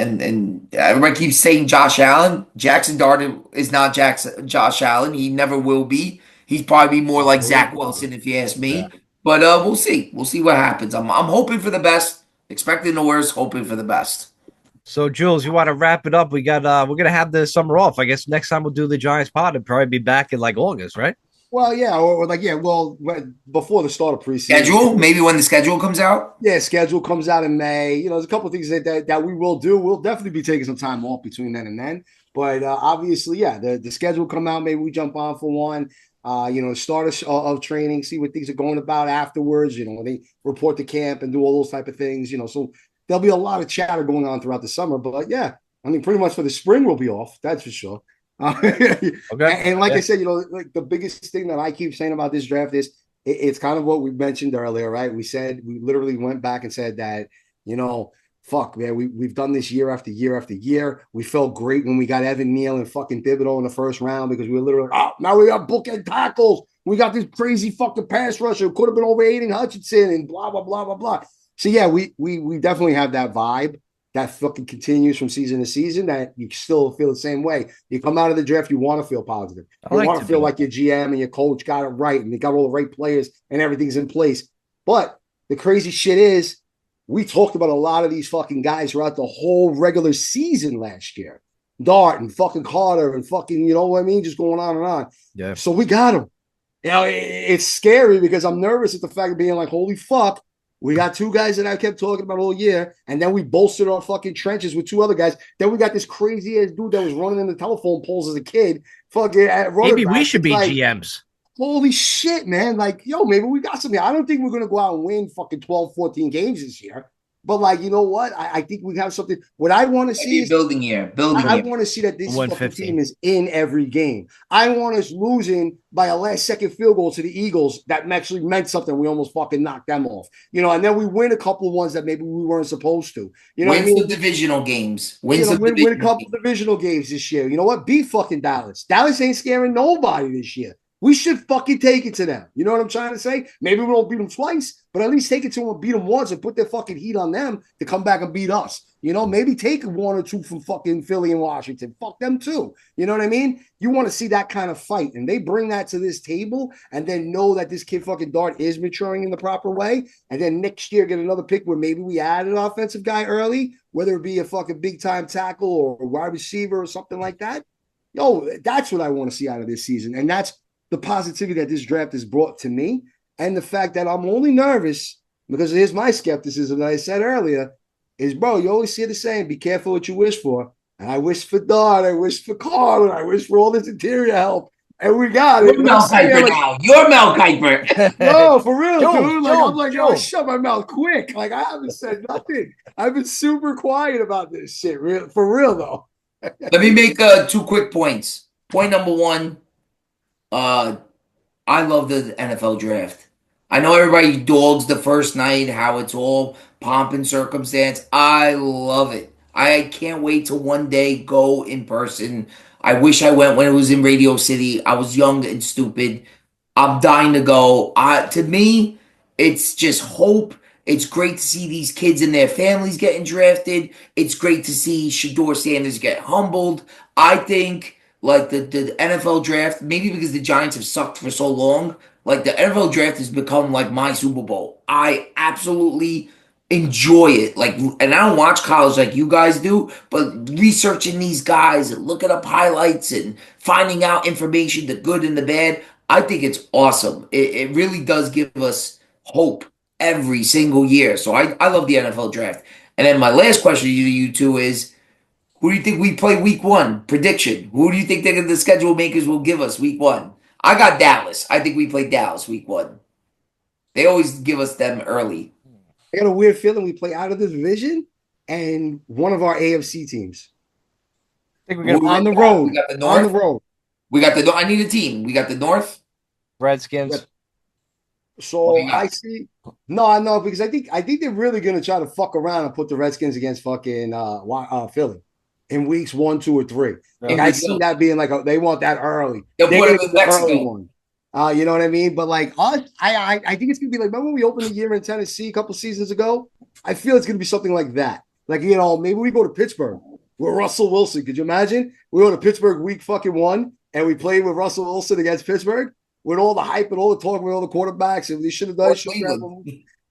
everybody keeps saying Josh Allen. Jackson Dart is not Josh Allen. He never will be. He's probably more like Zach Wilson if you ask me. But we'll see. We'll see what happens. I'm hoping for the best, expecting the worst, hoping for the best. So, Jules, you want to wrap it up? We're gonna have the summer off. I guess next time we'll do the Giants pod and probably be back in like August, right? Well, yeah, or like yeah, well, before the start of preseason. Schedule, maybe when the schedule comes out. Yeah, schedule comes out in May. There's a couple of things that we will do. We'll definitely be taking some time off between then and then. But obviously, yeah, the schedule come out. Maybe we jump on for one. Start of training, see what things are going about afterwards. When they report to camp and do all those type of things. So there'll be a lot of chatter going on throughout the summer. But yeah, I mean, pretty much for the spring we'll be off. That's for sure. Okay. And like I said, like the biggest thing that I keep saying about this draft is it's kind of what we mentioned earlier, right? We literally went back and said that, fuck, man, we've done this year after year after year. We felt great when we got Evan Neal and fucking Thibodeau in the first round because we were literally, now we got bookend tackles. We got this crazy fucking pass rusher who could have been over Aiden Hutchinson and blah, blah, blah, blah, blah. So yeah, we definitely have that vibe that fucking continues from season to season, that you still feel the same way. You come out of the draft, you want to feel positive. You want to feel like your GM and your coach got it right and they got all the right players and everything's in place. But the crazy shit is we talked about a lot of these fucking guys throughout the whole regular season last year. Dart and fucking Carter and fucking, you know what I mean? Just going on and on. Yeah. So we got them. It's scary because I'm nervous at the fact of being like, holy fuck, we got two guys that I kept talking about all year, and then we bolstered our fucking trenches with two other guys. Then we got this crazy ass dude that was running in the telephone poles as a kid. Fucking maybe we should be GMs. Holy shit, man. Like, maybe we got something. I don't think we're going to go out and win fucking 12, 14 games this year. But, like, you know what? I think we have something. What I want to see is building year. I want to see that this fucking team is in every game. I want us losing by a last-second field goal to the Eagles that actually meant something. We almost fucking knocked them off. And then we win a couple of ones that maybe we weren't supposed to. You know what I mean? Win some divisional games. Win a couple divisional games this year. You know what? Beat fucking Dallas. Dallas ain't scaring nobody this year. We should fucking take it to them. You know what I'm trying to say? Maybe we don't beat them twice, but at least take it to them and beat them once and put their fucking heat on them to come back and beat us. Maybe take one or two from fucking Philly and Washington. Fuck them too. You know what I mean? You want to see that kind of fight. And they bring that to this table and then know that this kid fucking Dart is maturing in the proper way. And then next year get another pick where maybe we add an offensive guy early, whether it be a fucking big time tackle or a wide receiver or something like that. That's what I want to see out of this season. And that's the positivity that this draft has brought to me, and the fact that I'm only nervous because here's my skepticism that I said earlier is, bro, you always see the same. Be careful what you wish for. And I wish for Dart, I wish for Carl, and I wish for all this interior help. And we got it. You're Mel Kiper now. You're Mel Kiper. No, for real, dude. I'm like, shut my mouth quick. Like, I haven't said nothing. I've been super quiet about this shit. For real, though. Let me make 2 quick points. Point number 1. I love the NFL draft. I know everybody dogs the first night, how it's all pomp and circumstance. I love it. I can't wait to one day go in person. I wish I went when it was in Radio City. I was young and stupid. I'm dying to go. To me, it's just hope. It's great to see these kids and their families getting drafted. It's great to see Shador Sanders get humbled. I think like the NFL draft, maybe because the Giants have sucked for so long, like the NFL draft has become like my Super Bowl. I absolutely enjoy it. Like, and I don't watch college like you guys do, but researching these guys and looking up highlights and finding out information, the good and the bad, I think it's awesome. It really does give us hope every single year. So I love the NFL draft. And then my last question to you two is, who do you think we play week one? Prediction. Who do you think the schedule makers will give us week one? I got Dallas. I think we play Dallas week one. They always give us them early. I got a weird feeling we play out of the division and one of our AFC teams. I think we're gonna on the road. We got the North. On the road. We got the. I need a team. We got the North. Redskins. So I see. No, because I think they're really gonna try to fuck around and put the Redskins against fucking Philly in weeks 1, 2, or 3. And I see that being like they want that early. They'll put them in Mexico. Early one. You know what I mean? But like us, I think it's gonna be like, remember when we opened the year in Tennessee a couple seasons ago? I feel it's gonna be something like that. Like, you know, maybe we go to Pittsburgh with Russell Wilson. Could you imagine? We go to Pittsburgh week fucking 1 and we played with Russell Wilson against Pittsburgh with all the hype and all the talk with all the quarterbacks and they should have done.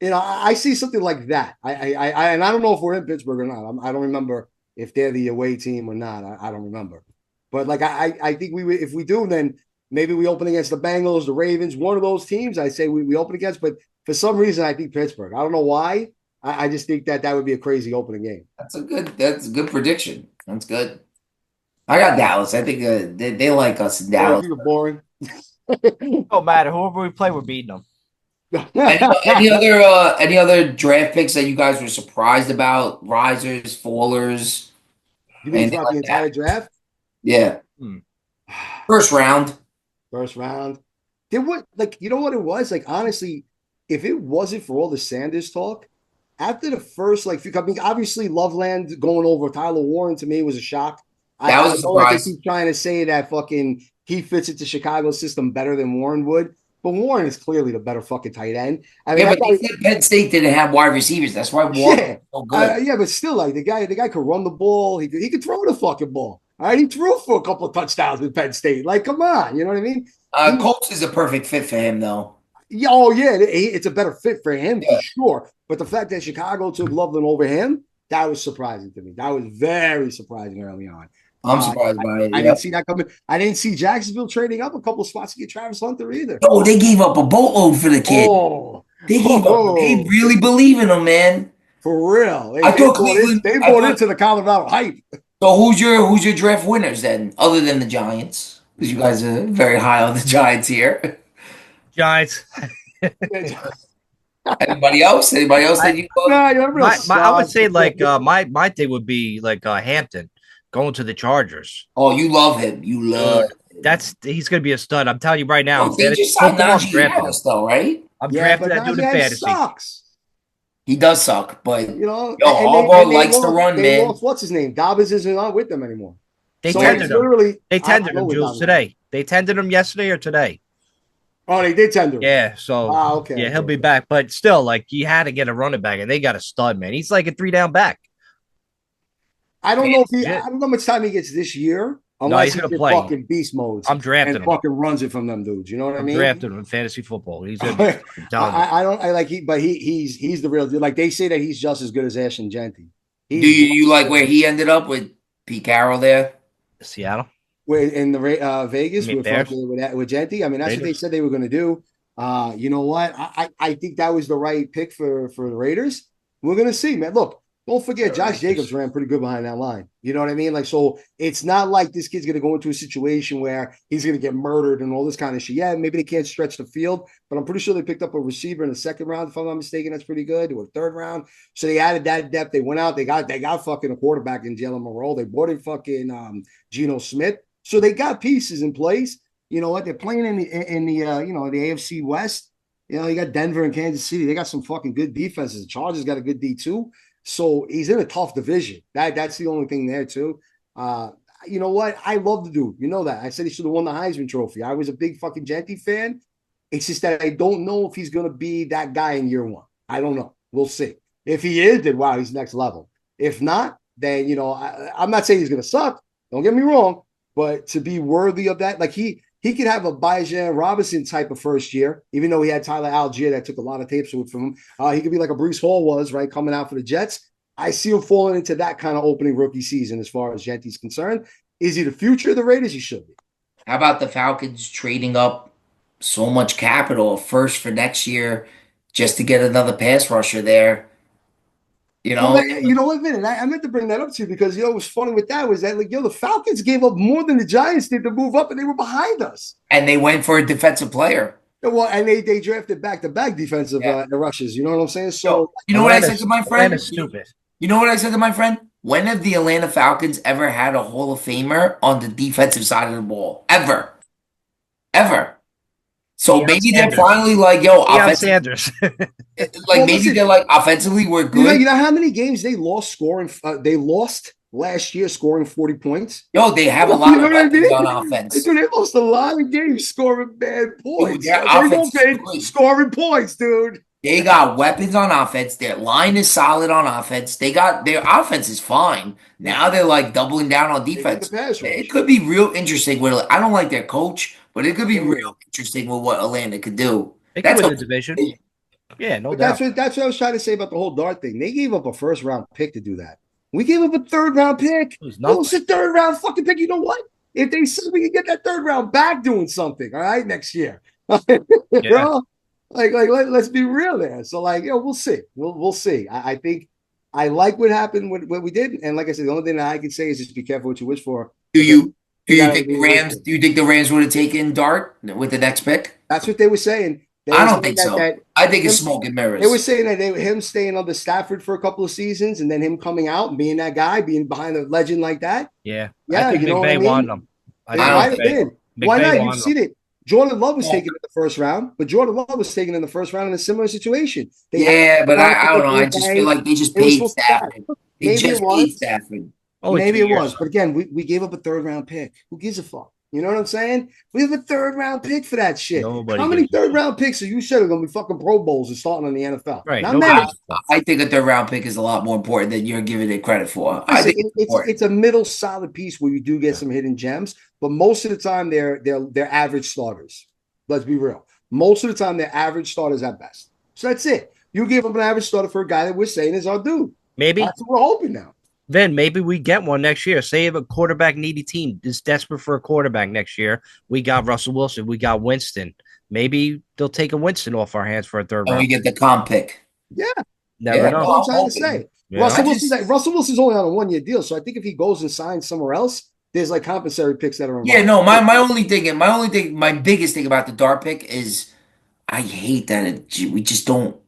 You know, I see something like that. And I don't know if we're in Pittsburgh or not. I don't remember if they're the away team or not. I don't remember. But like I think if we do, then maybe we open against the Bengals, the Ravens, one of those teams. I say we open against. But for some reason, I think Pittsburgh. I don't know why. I just think that would be a crazy opening game. That's a good prediction. That's good. I got Dallas. I think they like us in Dallas. You're boring. Don't matter. Whoever we play, we're beating them. any other draft picks that you guys were surprised about? Risers, fallers. You mean throughout the entire draft? Yeah. First round. There was like, you know what it was? Like, honestly, if it wasn't for all the Sanders talk, after the first like few, I mean, obviously Loveland going over Tyler Warren to me was a shock. That was a surprise. I keep trying to say that fucking he fits into Chicago's system better than Warren would. But Warren is clearly the better fucking tight end. I mean, but Penn State didn't have wide receivers. That's why Warren was so good. But still, like the guy could run the ball. He could throw the fucking ball. All right, he threw for a couple of touchdowns with Penn State. Like, come on, you know what I mean? Colts is a perfect fit for him, though. Yeah, it's a better fit for him for sure. But the fact that Chicago took Loveland over him, that was surprising to me. That was very surprising early on. I'm surprised by it. I didn't see that coming. I didn't see Jacksonville trading up a couple of spots to get Travis Hunter either. Oh, they gave up a boatload for the kid. They gave up. They really believe in him, man. For real. I thought Cleveland. They bought into the Colorado hype. So who's your draft winners then, other than the Giants? Because you guys are very high on the Giants here. Giants. Anybody else? That you I would say like my thing would be like Hampton going to the Chargers. Oh, you love him. You love him. He's gonna be a stud. I'm telling you right now. They just signed Najee Harris, though, right? I'm drafting that dude in fantasy. Sucks. He does suck, but you know, Harbaugh likes to run, man. What's his name? Dobbins isn't on with them anymore. They tendered him, Jules, today. They tendered him yesterday or today. Oh, they did tender him. Yeah, so okay. Yeah, he'll be back. But still, like, he had to get a running back, and they got a stud, man. He's like a 3-down back. I don't know how much time he gets this year. Unless he's gonna play fucking beast modes. I'm drafting and him. Fucking runs it from them dudes. You know what I mean? Drafted him in fantasy football. He's he's the real dude. Like they say that he's just as good as Ashton Genty. Do you like where he ended up with Pete Carroll there? Seattle. In the Vegas with Genty. I mean, that's what they said they were going to do. You know what? I think that was the right pick for the Raiders. We're going to see, man. Look, don't forget, Josh Jacobs ran pretty good behind that line. You know what I mean? Like, so it's not like this kid's going to go into a situation where he's going to get murdered and all this kind of shit. Yeah, maybe they can't stretch the field, but I'm pretty sure they picked up a receiver in the second round, if I'm not mistaken. That's pretty good. Or third round. So they added that depth. They went out. They got fucking a quarterback in Jalen Moreau. They brought in fucking Geno Smith. So they got pieces in place. You know what? They're playing in the the AFC West. You know, you got Denver and Kansas City. They got some fucking good defenses. The Chargers got a good D too. So he's in a tough division. That's the only thing there too. you know what? I love the dude. You know that. I said he should have won the Heisman Trophy. I was a big fucking Genty fan. It's just that I don't know if he's going to be that guy in year one. I don't know. We'll see. If he is, then wow, he's next level. If not, then, I'm not saying he's going to suck. Don't get me wrong. But to be worthy of that, like he could have a Bijan Robinson type of first year, even though he had Tyler Algier that took a lot of tapes from him. He could be like a Brees Hall was, right, coming out for the Jets. I see him falling into that kind of opening rookie season as far as Genty's concerned. Is he the future of the Raiders? He should be. How about the Falcons trading up so much capital first for next year just to get another pass rusher there? Well, you know what, Vin? I meant to bring that up to you because, what was funny with that was that, the Falcons gave up more than the Giants did to move up, and they were behind us. And they went for a defensive player. Well, and they drafted back-to-back defensive rushes. You know what I'm saying? So, you know what I said to my friend? Stupid. You know what I said to my friend? When have the Atlanta Falcons ever had a Hall of Famer on the defensive side of the ball? Ever. So Deion maybe Sanders. they're finally like, yo, Deion Sanders. They're like, offensively, we're good. You know how many games they lost scoring? They lost last year scoring 40 points. Yo, they have a lot of weapons on offense. Dude, they lost a lot of games scoring bad points. Dude, their offense is scoring points, dude. They got weapons on offense. Their line is solid on offense. Their offense is fine. Now they're like doubling down on defense. It could be real interesting. I don't like their coach, but it could be real interesting with what Atlanta could do. They could win the division. Yeah, no doubt. That's what I was trying to say about the whole Dart thing. They gave up a first-round pick to do that. We gave up a third-round pick. It was a third-round fucking pick. You know what? If they said we could get that third round back doing something, all right, next year. Bro, let's be real there. So, we'll see. We'll see. I think I like what happened, what we did. And like I said, the only thing that I can say is just be careful what you wish for. Do you think the Rams would have taken Dart with the next pick? That's what they were saying. I don't think so. I think it's smoke and mirrors. They were saying that him staying under Stafford for a couple of seasons and then him coming out and being that guy, being behind a legend like that. Yeah. I think McVay wanted him. Why not? You've seen it. Jordan Love was taken in the first round, but Jordan Love was taken in the first round in a similar situation. But I don't know. I just feel like they just paid Stafford. Maybe it was. But again, we gave up a third round pick. Who gives a fuck? You know what I'm saying? We have a third round pick for that shit. How many third round picks are you sure are going to be fucking Pro Bowls and starting in the NFL? Right. I think a third round pick is a lot more important than you're giving it credit for. I think it's a middle solid piece where you do get some hidden gems, but most of the time they're average starters. Let's be real. Most of the time they're average starters at best. So that's it. You give up an average starter for a guy that we're saying is our dude. Maybe that's what we're hoping now. Then maybe we get one next year. Say if a quarterback needy team is desperate for a quarterback next year, we got Russell Wilson, we got Winston. Maybe they'll take a Winston off our hands for a third round. We get the comp pick. Yeah. Never know. That's what I'm trying to say. Yeah. Russell Wilson's only on a 1-year deal, so I think if he goes and signs somewhere else, there's compensatory picks that are involved. Yeah, no, my biggest thing about the Dart pick is I hate that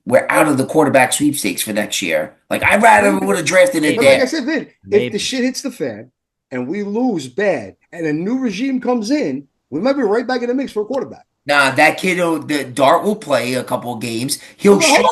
we're out of the quarterback sweepstakes for next year. I'd rather we would have drafted it there. Like I said, Vin, if the shit hits the fan and we lose bad and a new regime comes in, we might be right back in the mix for a quarterback. Nah, that kid, the Dart will play a couple of games. He'll show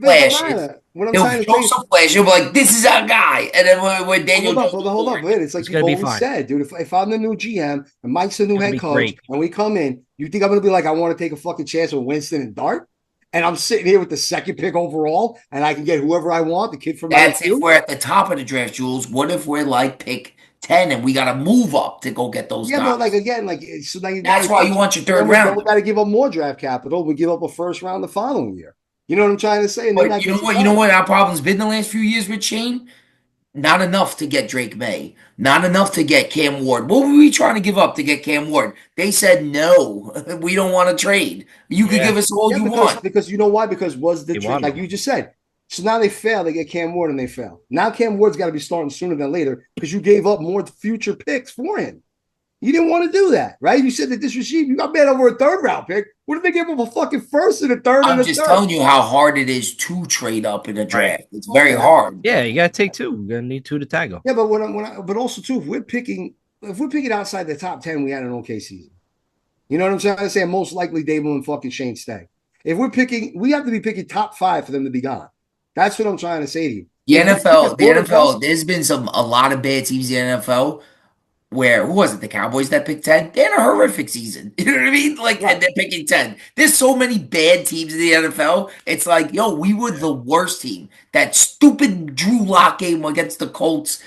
flashes. He'll be like, this is our guy. And then when Daniel hold up, Vin. It's like you always said, dude. If I'm the new GM and Mike's the new head coach and we come in, you think I'm going to be like, I want to take a fucking chance with Winston and Dart? And I'm sitting here with the second pick overall, and I can get whoever I want, the kid from That's if we're at the top of the draft, Jules. What if we're pick 10 and we got to move up to go get those guys? Yeah, but so now that's why you want your third round. We got to give up more draft capital. We give up a first round the following year. You know what I'm trying to say? But you know what our problem's been the last few years with Shane? Not enough to get Drake May. Not enough to get Cam Ward. What were we trying to give up to get Cam Ward? They said, no, we don't want to trade. You could give us all you want. Because you know why? Because was the trade, like you just said. So now they fail. They get Cam Ward and they fail. Now Cam Ward's got to be starting sooner than later because you gave up more future picks for him. You didn't want to do that, right? You said that this regime, you got mad over a third round pick. What if they give up a fucking first and a third? I'm just telling you how hard it is to trade up in a draft. It's very hard. Yeah, you got to take two. You're gonna need two to tango. Yeah, but but also too, if we're picking outside the top 10, we had an okay season. You know what I'm trying to say? Most likely Dable and fucking Shane stay. If we're picking, we have to be picking top 5 for them to be gone. That's what I'm trying to say to you. The NFL, there's been a lot of bad teams in the NFL. where, who was it? The Cowboys that picked 10? They had a horrific season. You know what I mean? Like, and they're picking 10. There's so many bad teams in the NFL. It's like, yo, we were the worst team. That stupid Drew Lock game against the Colts,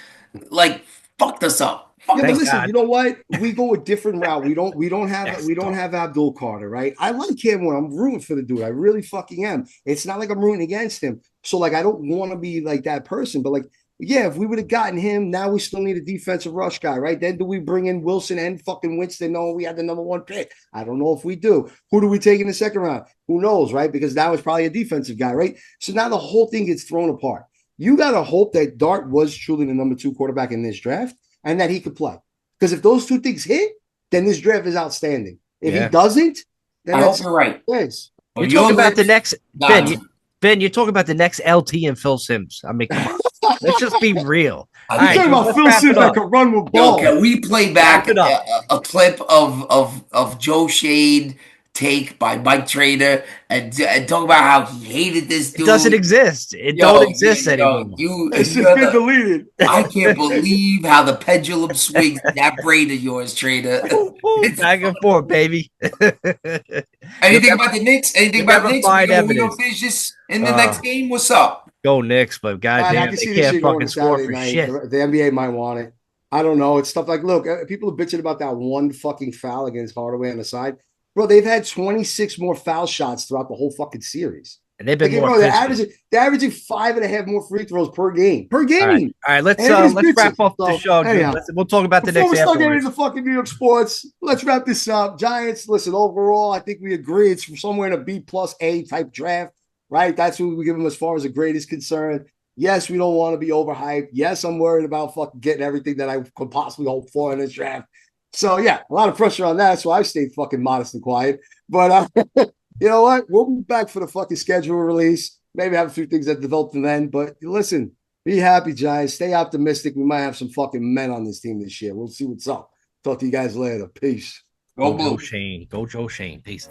like, fucked us up. Yeah, but Thank listen, God. you know what? We go a different route. We don't Yes, dog. have Abdul Carter, right? I like him when I'm rooting for the dude. I really fucking am. It's not like I'm rooting against him. So like I don't want to be like that person, but like yeah, if we would have gotten him, now we still need a defensive rush guy, right? Then do we bring in Wilson and fucking Winston? No, we had the number 1 pick. I don't know if we do. Who do we take in the second round? Who knows, right? Because that was probably a defensive guy, right? So now the whole thing gets thrown apart. You got to hope that Dart was truly the number 2 quarterback in this draft and that he could play. Because if those 2 things hit, then this draft is outstanding. If he doesn't, then I hope that's you're right. yes. You're talking about the next Ben. You're talking about the next LT and Phil Sims. I mean, come on. Let's just be real. You're talking about Phil Sims that could run with balls. Yo, can we play back a clip of Joe Shade take by Mike Trader and talk about how he hated this dude? It doesn't exist. It don't exist anymore. It's just been deleted. I can't believe how the pendulum swings in that brain of yours, Trader. Back and forth, baby. Anything about the Knicks? Anything about the Knicks? We don't finish this in the next game. What's up? Go Knicks, but goddamn, they can't fucking score for shit. The NBA might want it. I don't know. It's stuff like, look, people are bitching about that one fucking foul against Hardaway on the side. Bro, they've had 26 more foul shots throughout the whole fucking series. And they've been more they're averaging 5.5 more free throws per game. Per game. All right, let's wrap up the show. We'll talk about the next. Before we start getting into fucking New York sports, let's wrap this up. Giants, listen, overall, I think we agree it's from somewhere in a B+A type draft, right? That's what we give them as far as the grade is concerned. Yes, we don't want to be overhyped. Yes, I'm worried about fucking getting everything that I could possibly hope for in this draft. So, yeah, a lot of pressure on that. So I've stayed fucking modest and quiet. But you know what? We'll be back for the fucking schedule release. Maybe have a few things that develop from then. But listen, be happy, Giants. Stay optimistic. We might have some fucking men on this team this year. We'll see what's up. Talk to you guys later. Peace. Go Blue. Joe Shane. Go Joe Shane. Peace.